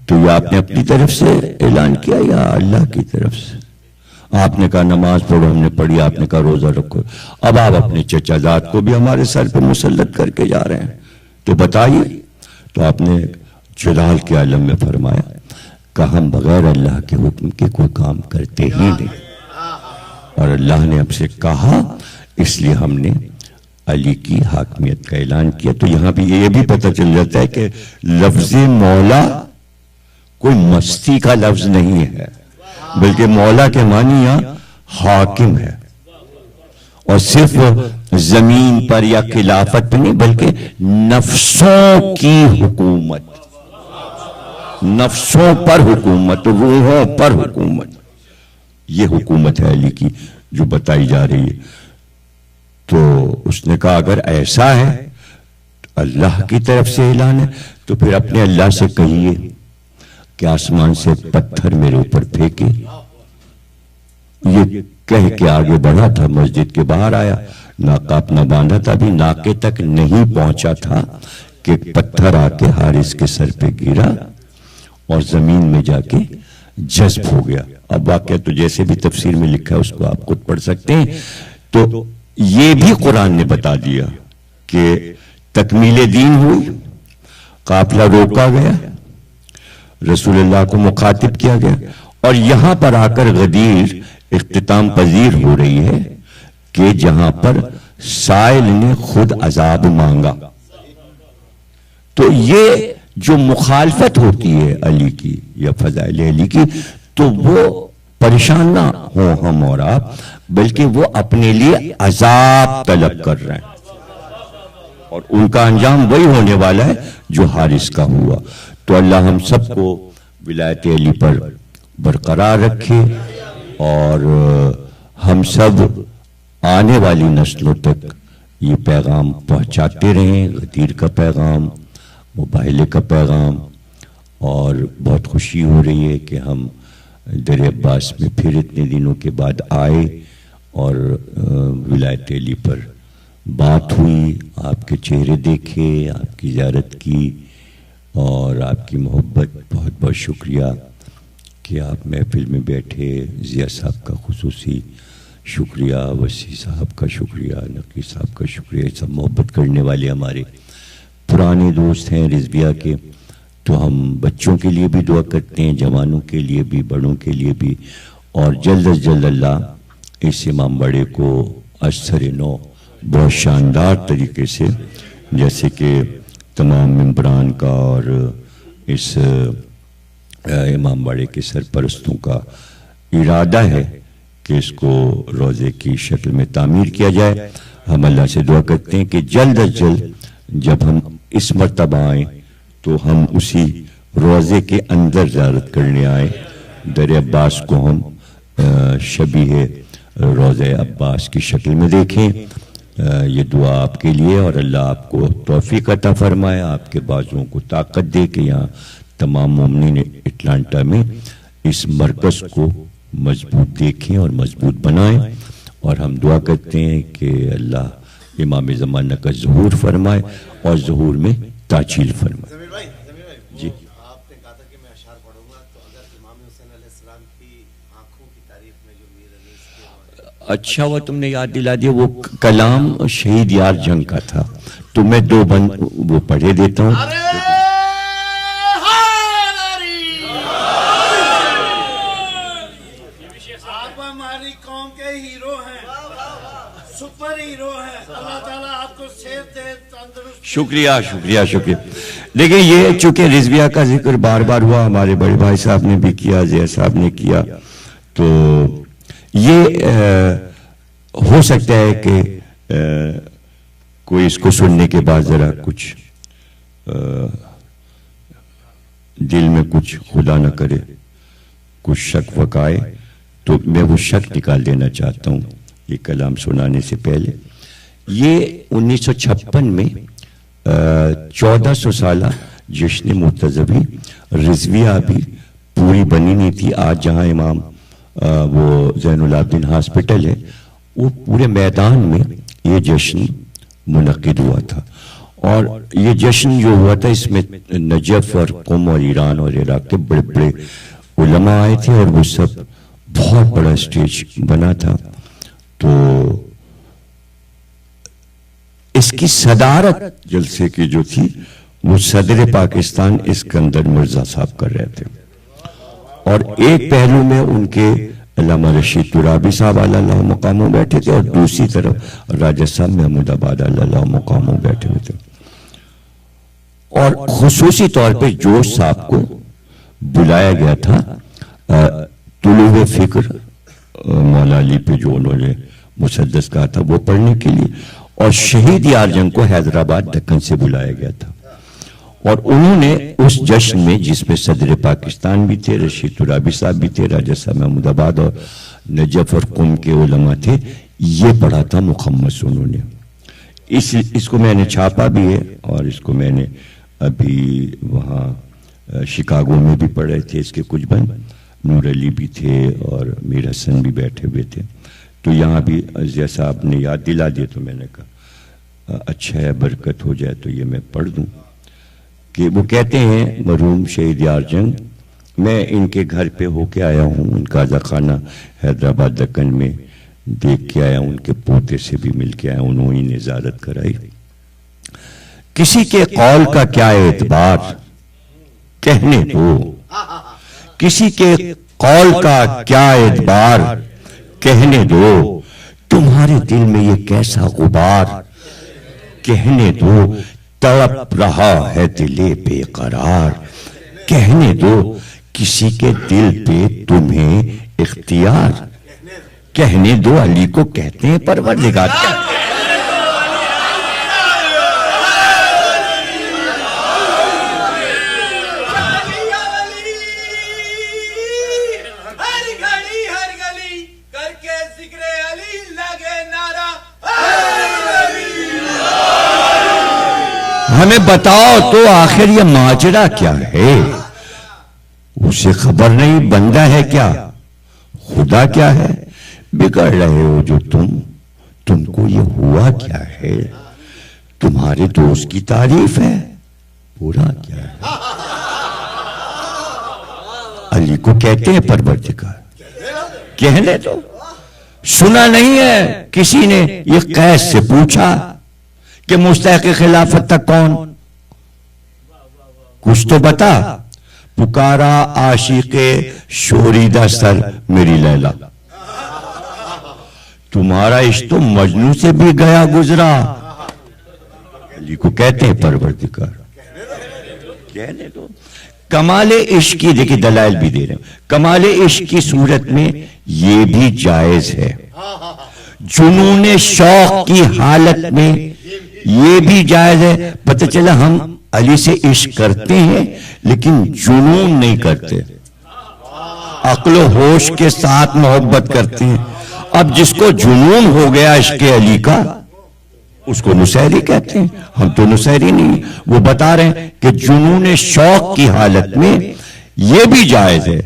तो ये आपने अपनी तरफ से ऐलान किया या अल्लाह की तरफ से? आपने कहा नमाज पढ़ो, हमने पढ़ी। आपने कहा रोजा रखो। अब आप अपने चचाजाद को भी हमारे सर पे मुसल्लत करके जा रहे हैं, तो बताइए। तो आपने जलाल के आलम में फरमाया कि हम बगैर अल्लाह के हुक्म के कोई काम करते ही नहीं, और अल्लाह ने हमसे कहा, इसलिए हमने अली की हाकमियत का ऐलान किया। तो यहां भी ये भी पता चल जाता है कि लफ्ज मौला कोई मस्ती का लफ्ज नहीं है, बल्कि मौला के मानी यहां हाकिम है। और सिर्फ जमीन पर या खिलाफत पे नहीं, बल्कि नफ्सों की हुकूमत, नफ्सों पर हुकूमत, रूहों पर हुकूमत, ये हुकूमत है अली की जो बताई जा रही है। तो उसने कहा अगर ऐसा है तो अल्लाह की तरफ से ऐलान है, तो फिर अपने अल्लाह से कहिए कि आसमान से पत्थर मेरे ऊपर फेंके। ये कह के आगे बढ़ा था, मस्जिद के बाहर आया, नाका अपना बांधा था, अभी नाके तक नहीं पहुंचा था कि पत्थर आके हारिस के सर पे गिरा और जमीन में जाके जज्ब हो गया। अब वाकया तो जैसे भी तफसीर में लिखा है उसको आप खुद पढ़ सकते हैं। तो ये भी कुरान ने बता दिया कि तकमीले दीन हुई, काफिला रोका गया, रसूलुल्लाह को मुखातिब किया गया, और यहां पर आकर गदीर इख्तिताम पजीर हो रही है कि जहां पर साइल ने खुद अजाब मांगा। तो ये जो मुखालफत होती है अली की या फजाइल अली की, तो वो परेशान ना हो हम और आप, बल्कि वो अपने लिए अजाब तलब कर रहे हैं, और उनका अंजाम वही होने वाला है जो हारिस का हुआ। तो अल्लाह हम सबको विलायत अली पर बरकरार रखे, और हम सब आने वाली नस्लों तक ये पैगाम पहुंचाते रहें, गदीर का पैगाम, मुबाहिले का पैगाम। और बहुत खुशी हो रही है कि हम दर अब्बास में फिर इतने दिनों के बाद आए और विलायत अली पर बात हुई, आपके चेहरे देखे, आपकी ज़ियारत की, और आपकी मोहब्बत, बहुत बहुत शुक्रिया कि आप महफिल में बैठे। ज़िया साहब का खुसूसी शुक्रिया, वसी साहब का शुक्रिया, नकी साहब का शुक्रिया। सब मोहब्बत करने वाले हमारे पुराने दोस्त हैं रिजविया के। तो हम बच्चों के लिए भी दुआ करते हैं, जवानों के लिए भी, बड़ों के लिए भी। और जल्द अज जल्द अल्लाह इस इमाम बड़े को असर नौ बहुत शानदार तरीके से, जैसे कि तमाम मेंबरान का और इस इमाम बाड़े के सरपरस्तों का इरादा है कि इसको रोज़े की शक्ल में तामीर किया जाए। हम अल्लाह से दुआ करते हैं कि जल्द अज जल्द जब हम इस मर्तबा आए तो हम उसी रोज़े के अंदर ज़ियारत करने आए। दर अब्बास को हम शबीह रोज़े अब्बास की शक्ल में देखें। ये दुआ आपके लिए, और अल्लाह आपको तौफीक अता फरमाए, आपके बाजुओं को ताकत दे कि यहाँ तमाम मोमिनीन अटलांटा में इस मरकज़ को मजबूत देखें और मजबूत बनाएं। और हम दुआ करते हैं कि अल्लाह इमाम ज़माना का ज़हूर फरमाए और ज़हूर में ताजील फरमाए। जी, आपने कहा था कि मैं अशार पढ़ूंगा, तो अगर इमाम हुसैन अलैहिस्सलाम की आंखों की तारीफ में जो मीर अली इसके अच्छा हुआ तुमने याद दिला दिया, वो कलाम शहीद यार जंग का था। तो मैं दो बंद वो पढ़े देता हूँ। आप हमारी कौम के हीरो हैं, सुपर हीरो हैं। अल्लाह ताला आपको सेहत दे, तंदुरुस्त। शुक्रिया शुक्रिया शुक्रिया। देखिए, ये चूंकि रिजविया का जिक्र बार बार हुआ, हमारे बड़े भाई साहब ने भी किया, ज़िया साहब ने किया, तो ये हो सकता है कि कोई इसको सुनने के बाद जरा कुछ दिल में कुछ, खुदा न करे, कुछ शक वक आए, तो मैं वो शक निकाल देना चाहता हूँ ये कलाम सुनाने से पहले। ये 1956 में 1400 साला जश्न मुर्तज़वी रिजविया भी पूरी बनी नहीं थी। आज जहाँ इमाम वो ज़ैनुल आबिदीन हॉस्पिटल है, वो पूरे मैदान में ये जश्न मुनक़िद हुआ था। और ये जश्न जो हुआ था, इसमें नजफ और क़ुम और ईरान और इराक के बड़े बड़े उलमा आए थे, और वो सब बहुत बड़ा स्टेज बना था। तो इसकी सदारत जलसे की जो थी, वो सदर पाकिस्तान इस्कंदर मिर्जा साहब कर रहे थे, और एक पहलू में उनके अल्लामा रशीद तुराबी साहब अल्लाह मुकामों बैठे थे, और दूसरी तरफ राजा साहब महमूदाबाद अल्लाह मुकामों बैठे हुए थे। और खुसूसी तौर पे जोश साहब को बुलाया गया था तुलुवे फिक्र मौला अली पे जो उन्होंने मुसद्दस कहा था वो पढ़ने के लिए, और शहीद यार जंग को हैदराबाद दक्कन से बुलाया गया था। और उन्होंने उस जश्न में, जिसमें सदर पाकिस्तान भी थे, रशीद तुराबी साहब भी थे, राजा साहब महमूदाबाद और नजफ और कुम के उलमा थे, ये पढ़ा था मुखम्मस उन्होंने। इसको मैंने छापा भी है, और इसको मैंने अभी वहाँ शिकागो में भी पढ़े थे इसके कुछ बंद। नूर अली भी थे और मीर हसन भी बैठे हुए थे। तो यहाँ भी ज़िया साहब ने याद दिला दिया, तो मैंने कहा अच्छा है, बरकत हो जाए तो ये मैं पढ़ दूँ। कि वो कहते हैं, मरहूम शहीद यार जंग, मैं इनके घर पे होके आया हूँ, उनका ज़खाना हैदराबाद दक्कन में देख के आया हूँ, उनके पोते से भी मिल के आया, उन्होंने निज़ारत कराई। किसी के कौल का क्या एतबार, कहने दो, किसी के कौल का क्या एतबार, कहने दो, तुम्हारे दिल में ये कैसा गुबार, कहने दो, तड़प रहा है दिले बेकरार, कहने दो, किसी के दिल पे तुम्हें इख्तियार, कहने दो, अली को कहते हैं परवरदिगार। हमें बताओ तो आखिर ये माजरा क्या है, उसे खबर नहीं, बंदा है क्या, खुदा क्या है, बिगड़ रहे हो जो तुमको ये हुआ क्या है, तुम्हारे दोस्त की तारीफ है, बुरा क्या है। अली को कहते हैं परवरदिगार। कहने तो सुना नहीं है किसी ने ये कैस से पूछा कि मुस्तहिक़ खिलाफत तक कौन, कुछ तो बता। पुकारा आशिक़े शोरीदा सर मेरी लैला, तुम्हारा इश्क तो मजनू से भी गया गुजरा। अली को कहते हैं परवरदिगार। कहने तो कमाले इश्क की, देखिए दलाइल भी दे रहे हैं, कमाले इश्क की सूरत में ये भी जायज है, जुनून शौक की हालत में ये भी जायज है। पता चला हम अली से इश्क करते हैं लेकिन जुनून नहीं करते, अक्ल होश के साथ मोहब्बत करते हैं। अब जिसको जुनून हो गया इश्क अली का उसको नुसैरी कहते हैं, हम तो नुसैरी नहीं। वो बता रहे हैं कि जुनून शौक की हालत में ये भी जायज है,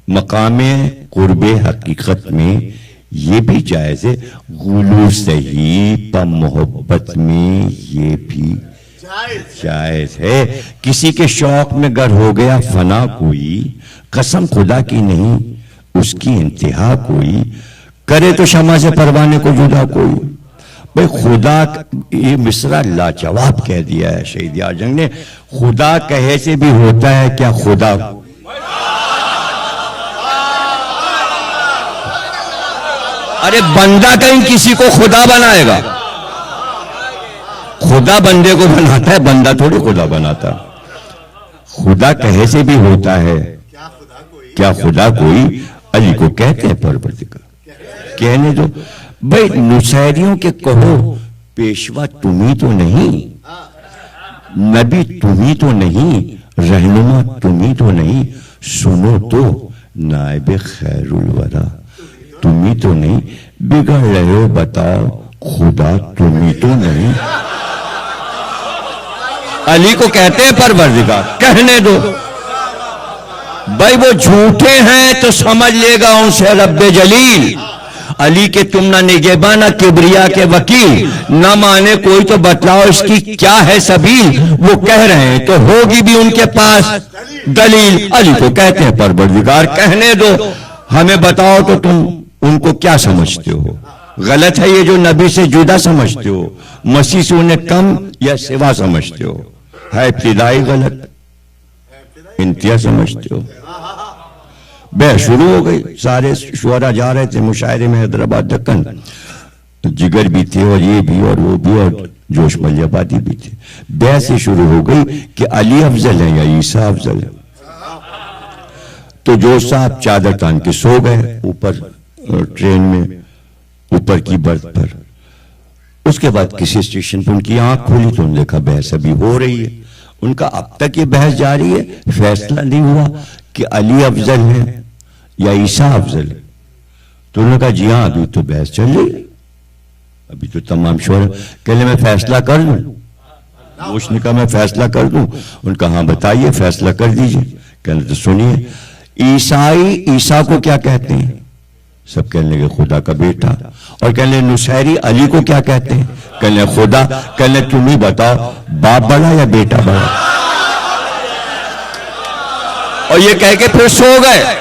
मकामे कुर्बे हकीकत में ये भी जायज है, गुलू सही पर मोहब्बत में ये भी जायज है। किसी के शौक में गर हो गया फना कोई, कसम खुदा की नहीं उसकी इंतहा कोई, करे तो शमा से परवाने को जुदा कोई। भाई खुदा, ये मिसरा लाजवाब कह दिया है शहीद आजम ने, खुदा कहे से भी होता है क्या खुदा। अरे बंदा कहीं किसी को खुदा बनाएगा, खुदा बंदे को बनाता है, बंदा थोड़ी खुदा बनाता। खुदा कहे से भी होता है क्या खुदा कोई। अली को कहते हैं परवरदिगार। कहने दो भाई, नुसैरियों के कहो पेशवा तुम्ही तो नहीं, नबी तुम्ही तो नहीं, रहनुमा तुम्ही तो नहीं, सुनो तो नायब खैरुल वरा तुम्ही तो नहीं, बिगड़ रहे हो बताओ खुदा तुम्ही तो नहीं। अली को कहते हैं परवरदिगार। कहने दो भाई, वो झूठे हैं तो समझ लेगा उनसे रब्बे जलील। अली के तुम ना निगहबान किबरिया के वकील, ना माने कोई तो बतलाओ इसकी क्या है सबील। वो कह रहे हैं तो होगी भी उनके पास दलील। अली को कहते हैं परवरदिगार। कहने दो हमें बताओ तो तुम उनको क्या समझते हो। गलत है ये जो नबी से जुदा समझते हो, मसीह से उन्हें कम या सिवा समझते हो, है इब्तिदाई गलत, इंतिहा समझते हो। बहस शुरू हो गई, सारे शुरा जा रहे थे मुशायरे में हैदराबाद दक्कन, जिगर भी थे और ये भी और वो भी और जोश मलियाबादी भी थे। बहस से शुरू हो गई कि अली अफजल है या ईसा अफजल है। तो जोश साहब चादर तान के सो गए ऊपर ट्रेन में, ऊपर की बर्थ पर। उसके बाद किसी स्टेशन पर उनकी आंख खोली तो उन्होंने देखा बहस अभी हो रही है। उनका अब तक ये बहस जारी है, फैसला नहीं हुआ कि अली अफजल है या ईसा अफजल है। तो उन्होंने कहा जी हाँ अभी तो बहस चल रही है, अभी तो तमाम शोर। कहले मैं फैसला कर लूं। जोश ने कहा मैं फैसला कर दूं। उनका हाँ बताइए फैसला कर दीजिए। कहने तो सुनिए, ईसाई ईसा को क्या कहते हैं? सब कहने लगे खुदा का बेटा। और कहने नुसैरी अली को क्या कहते हैं? कहने खुदा। कहने तुम ही बताओ बाप बड़ा या बेटा बड़ा? और ये कह के फिर सो गए।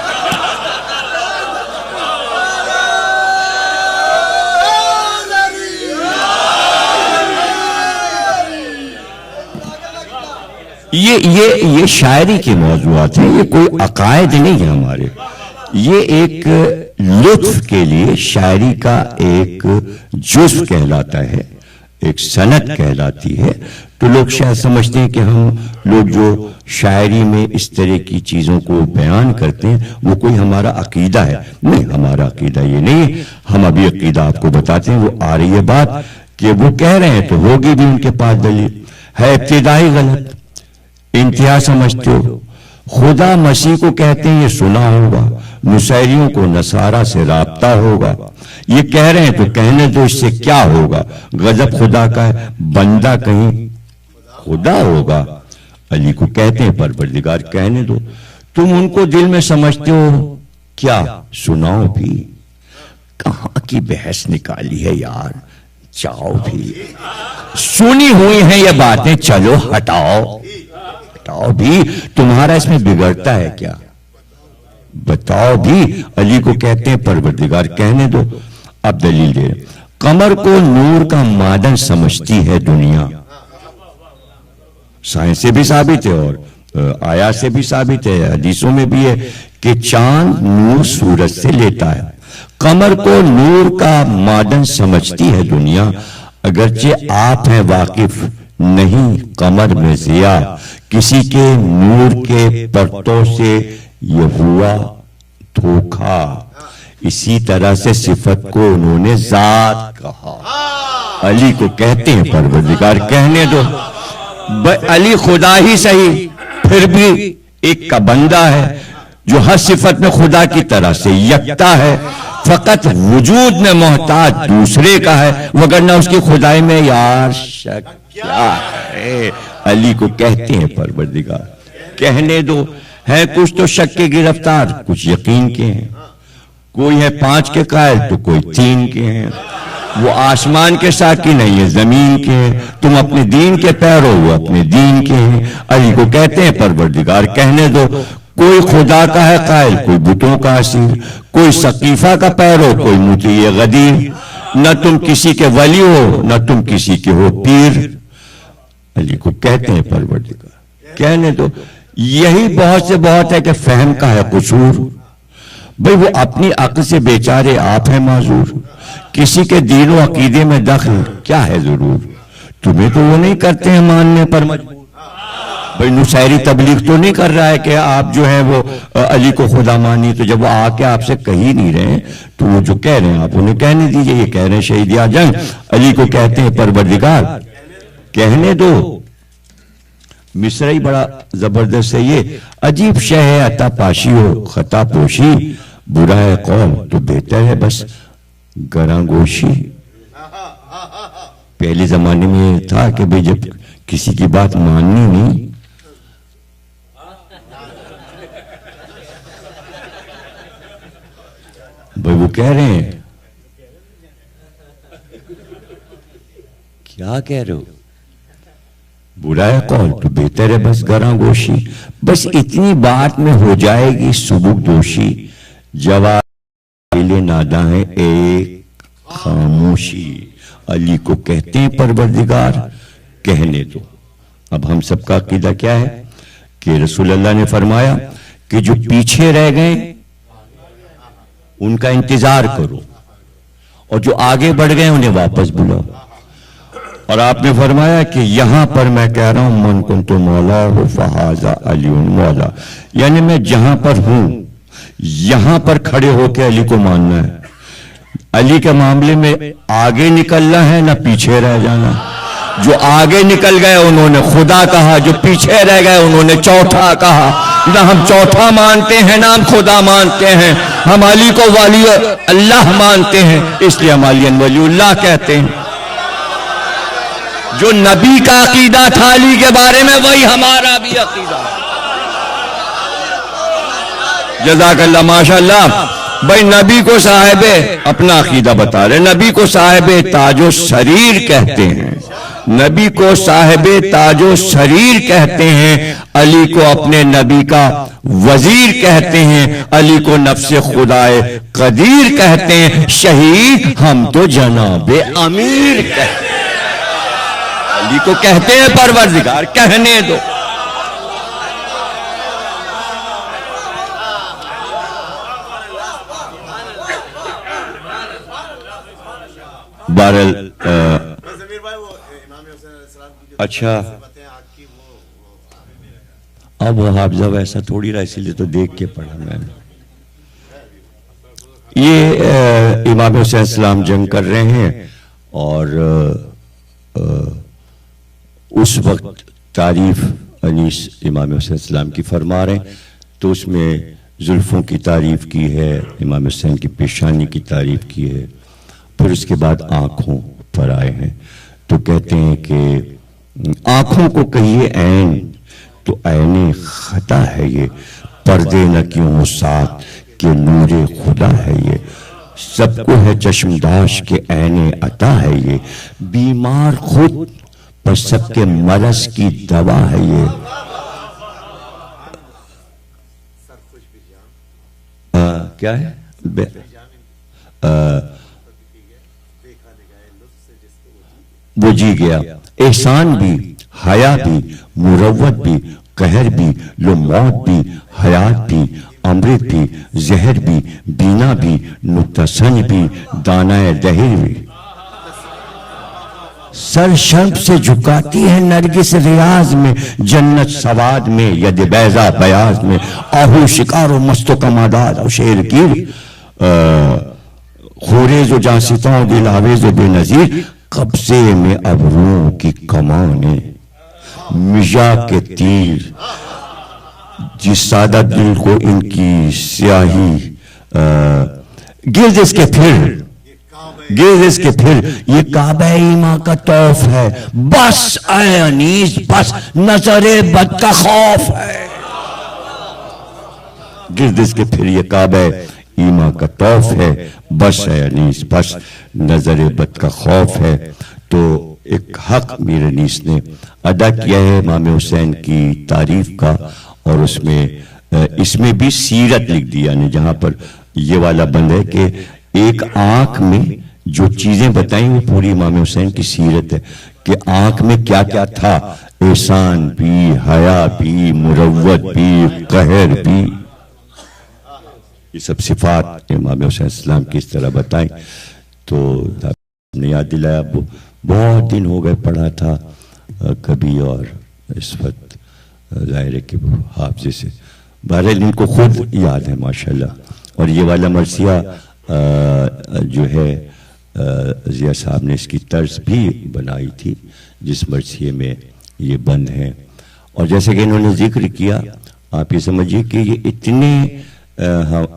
ये शायरी के मौजूआत हैं, ये कोई अकायद नहीं है हमारे। ये एक लुत्फ के लिए शायरी का एक जुज़्व कहलाता है, एक सनत कहलाती है। तो लोग शायद समझते हैं कि हम लोग जो शायरी में इस तरह की चीज़ों को बयान करते हैं वो कोई हमारा अकीदा है। नहीं, हमारा अकीदा ये नहीं है। हम अभी अकीदा आपको बताते हैं। वो आ रही है बात कि वो कह रहे हैं तो होगी भी उनके पास दलील है। इब्तिदाई गलत, इंतहा समझते हो। खुदा मसीह को कहते हैं ये सुना होगा, नुसैरियों को नसारा से राब्ता होगा। ये कह रहे हैं तो कहने दो इससे क्या होगा। गजब खुदा का है, बंदा कहीं खुदा होगा। अली को कहते हैं परवरदिगार कहने दो, तुम उनको दिल में समझते हो क्या? सुनाओ भी। कहां की बहस निकाली है यार, चाओ भी। सुनी हुई है ये बातें, चलो हटाओ भी। तुम्हारा इसमें बिगड़ता है क्या? बताओ भी। अली को कहते हैं परवरदिगार कहने दो। अब दलील दे रहे, कमर को नूर का मादन समझती है दुनिया। साइंस से भी साबित है और आया से भी साबित है, हदीसों में भी है कि चांद नूर सूरज से लेता है। कमर को नूर का मादन समझती है दुनिया, अगरचे आप हैं वाकिफ नहीं कमर में जिया। किसी के नूर के परतों से ये हुआ धोखा। इसी तरह से सिफत को उन्होंने जात कहा। अली को कहते हैं परवरदिगार कहने दो। अली खुदा ही सही, फिर भी एक का बंदा है जो हर सिफत में खुदा की तरह से यकता है, फकत वजूद में मोहताज दूसरे का है, वगरना उसकी खुदाई में यार शक क्या है। अली को कहते हैं परवरदिगार कहने दो। है कुछ तो शक के गिरफ्तार, कुछ यकीन के हैं। कोई है 5 के कायल तो कोई 3 के हैं। वो आसमान के साकी नहीं है, जमीन के हैं। तुम अपने दीन के पैरो, वो अपने दीन के हैं। अली को कहते हैं परवरदिगार कहने दो। कोई खुदा का है कायल, कोई बुतों का असीर, कोई सकीफा का पैरो, कोई मुतीय गदीर। न तुम किसी के वली हो, न तुम किसी के हो पीर। अली को कहते हैं परवरदिगार कहने दो। यही बहुत से बहुत है कि फहम का है कसूर। भाई वो अपनी अक्ल से बेचारे, आप हैं माजूर। किसी के दीन व अकीदे में दखल क्या है जरूर। तुम्हें तो वो नहीं करते हैं मानने पर मजबूर। भाई नुसैरी तबलीग तो नहीं कर रहा है कि आप जो है वो अली को खुदा मानिए। तो जब वो आके आपसे कह ही नहीं रहे तो वो जो कह रहे हैं आप उन्हें कहने दीजिए। ये कह रहे हैं शहीद आजम। अली को कहते हैं परवरदिगार कहने दो। मिसरा बड़ा जबरदस्त है ये। अजीब शय है अता पाशी हो खता पोशी, बुरा है कौम तो बेहतर है बस गरांगोशी। पहले जमाने में था कि भाई जब किसी की बात माननी नहीं, भाई वो कह रहे हैं क्या कह रहे हो, बुरा है कौन तो बेहतर है बस गरांगोशी। बस इतनी बात में हो जाएगी सुबुक दोषी, जवाब नादा है एक खामोशी। अली को कहते हैं परवरदिगार कहने दो। अब हम सबका अकीदा क्या है कि रसूल अल्लाह ने फरमाया कि जो पीछे रह गए उनका इंतजार करो और जो आगे बढ़ गए उन्हें वापस बुलाओ। और आपने फरमाया कि यहां पर मैं कह रहा हूं मन कुन तो मौला हो फहाजा अली मौला, यानी मैं जहां पर हूं यहां पर खड़े होकर अली को मानना है। अली के मामले में आगे निकलना है ना पीछे रह जाना। जो आगे निकल गए उन्होंने खुदा कहा, जो पीछे रह गए उन्होंने चौथा कहा। ना हम चौथा मानते हैं ना हम खुदा मानते हैं, हम अली को वली अल्लाह मानते हैं, इसलिए हम अली वलीउल्लाह कहते हैं। जो नबी का अकीदा था अली के बारे में वही हमारा भी अकीदा। जज़ाकल्लाह माशाअल्लाह। भाई नबी को साहिबे अपना अकीदा बता रहे। नबी को साहिबे ताजो शरीर कहते हैं, नबी को साहिबे ताजो शरीर कहते हैं। अली को अपने नबी का वजीर कहते हैं, अली को नफ्से खुदाए कदीर कहते हैं। शहीद हम तो जनाबे अमीर कहते हैं। अली को कहते हैं परवरदिगार कहने दो। बहरहाल अच्छा अब हाफिजा वैसा थोड़ी रहा, इसीलिए तो देख के पढ़ा मैंने। ये इमाम हुसैन सलाम जंग कर रहे हैं और उस वक्त तारीफ अनीस इमाम हुसैन सलाम की फरमा रहे हैं, तो उसमें जुल्फों की तारीफ की है, इमाम हुसैन की पेशानी की तारीफ की है। फिर उसके बाद आंखों पर आए हैं तो कहते हैं कि आंखों को कहिए ऐन तो ऐने खता है ये, पर्दे न क्यों साथ के नूरे खुदा है ये। सबको है चश्मदाश के ऐने अता है ये, बीमार खुद पर सबके मरज की दवा है ये। क्या है वो जी गया। एहसान भी, हया भी, मुरव्वत भी, कहर भी, लो मौत भी, हयात भी, अमृत भी, जहर भी, बीना भी, नुक्ता संज भी, दानाए दहिर भी। सर शर्म से झुकाती है नरगिस रियाज में, जन्नत सवाद में, यद बैजा बयाज में, आहू शिकारो मस्तो कमादाद और शेर गिर, खोरेज जासिताओं दिलावेज बेनजीर, कब्जे में अबरों की कमाने, मिजा के तीर, जिस सादा दिल को इनकी स्याही, गिर्द इसके फिर ये काबे ईमा का तौफ है, बस ऐ अनीस बस नजरे बद का खौफ है। गिर्द इसके फिर ये काबे ईमा का तौफ है, बस है अनीस बस नजर बद का खौफ है। तो एक हक मीर अनीस ने अदा किया है इमाम हुसैन की तारीफ का, और उसमें इसमें भी सीरत लिख दी, यानी जहां पर ये वाला बंद है कि एक आंख में जो चीजें बताई वो पूरी इमाम हुसैन की सीरत है कि आंख में क्या क्या था, एहसान भी, हया भी, मुरव्वत भी, कहर भी, ये सब सिफात इमाम हुसैन इस्लाम की इस तरह बताएं। तो ने याद दिलाया, बहुत दिन हो गए पढ़ा था कभी, और इस वक्त जाहिर है कि हाफजे से बहरहाल इनको खुद याद है माशाल्लाह। और ये वाला मरसिया जो है जिया साहब ने इसकी तर्ज भी बनाई थी, जिस मरसिए में ये बंद है। और जैसे कि इन्होंने जिक्र किया, आप ये समझिए कि ये इतने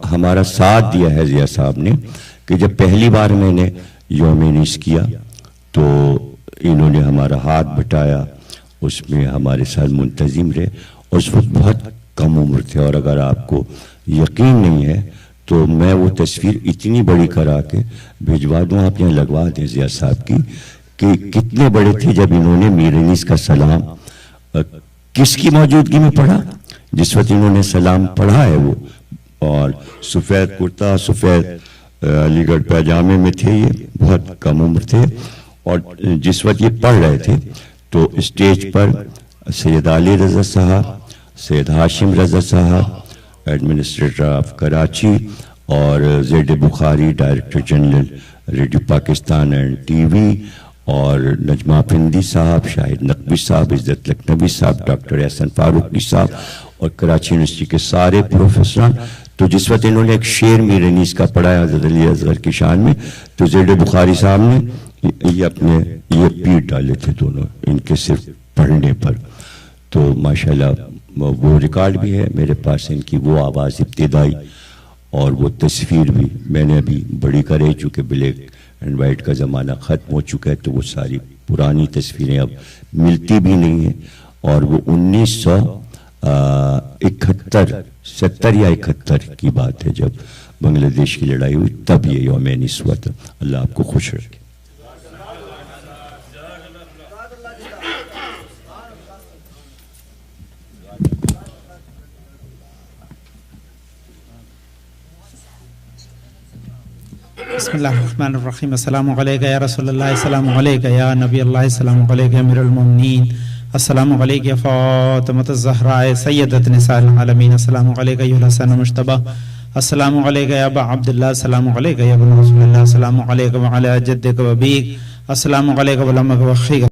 हमारा साथ दिया है जिया साहब ने कि जब पहली बार मैंने यौम-ए-नीस किया तो इन्होंने हमारा हाथ बटाया, उसमें हमारे साथ मुंतजिम रहे। उस वक्त बहुत कम उम्र थे, और अगर आपको यकीन नहीं है तो मैं वो तस्वीर इतनी बड़ी करा के भिजवा दूं, आप यहाँ लगवा दें जिया साहब की, कि कितने बड़े थे जब इन्होंने मीर अनीस का सलाम किसकी मौजूदगी में पढ़ा, जिस वक्त इन्होंने सलाम पढ़ा है वो, और सफ़ेद कुर्ता सफ़ेद अलीगढ़ पैजामे में थे, ये बहुत कम उम्र थे। और जिस वक्त ये पढ़ रहे थे तो स्टेज पर सैयद अली रज़ा साहब, सैयद हाशिम रज़ा साहब, एडमिनिस्ट्रेटर ऑफ कराची, और Z Bukhari director general radio Pakistan and TV, और नजमा फिंदी साहब, शाहिद नकवी साहब, इज़्ज़त लखनवी साहब, डॉक्टर एहसन फारूकी साहब, और कराची यूनिवर्सिटी के सारे प्रोफेसर। तो जिस वक्त इन्होंने एक शेर मीर अनीस का पढ़ा है हज़रत अली असगर की शान में, तो ज़ेड बुखारी साहब ने ये अपने ये पीट डाले थे दोनों इनके सिर्फ पढ़ने पर। तो माशाल्लाह वो रिकॉर्ड भी है मेरे पास इनकी, वो आवाज़ इब्तिदाई, और वो तस्वीर भी मैंने अभी बड़ी करे, चूँकि ब्लैक एंड वाइट का ज़माना ख़त्म हो चुका है, तो वो सारी पुरानी तस्वीरें अब मिलती भी नहीं हैं। और वो 1971 70 या 71 की बात है, जब बांग्लादेश की लड़ाई हुई, तब ये यौम-ए-नीस हुआ था। अल्लाह आपको खुश रखे। बिस्मिल्लाहिर्रहमानिर्रहीम। अस्सलामु अलैका या रसूलल्लाह, अस्सलामु अलैका या नबी अल्लाह, अस्सलामु अलैका या अमीरुल मोमिनीन, अस्सलामु अलैका या फातिमतुज़ ज़हरा सय्यदत निसाइल आलमीन, अस्सलामु अलैका या हसन मुज्तबा, अस्सलामु अलैका या अबा अब्दुल्लाह, अस्सलामु अलैका या इब्न रसूलिल्लाह, अस्सलामु अलैका व अला जद्दिका व अबीक, अस्सलामु अलैका व अम्मिका व अखीका।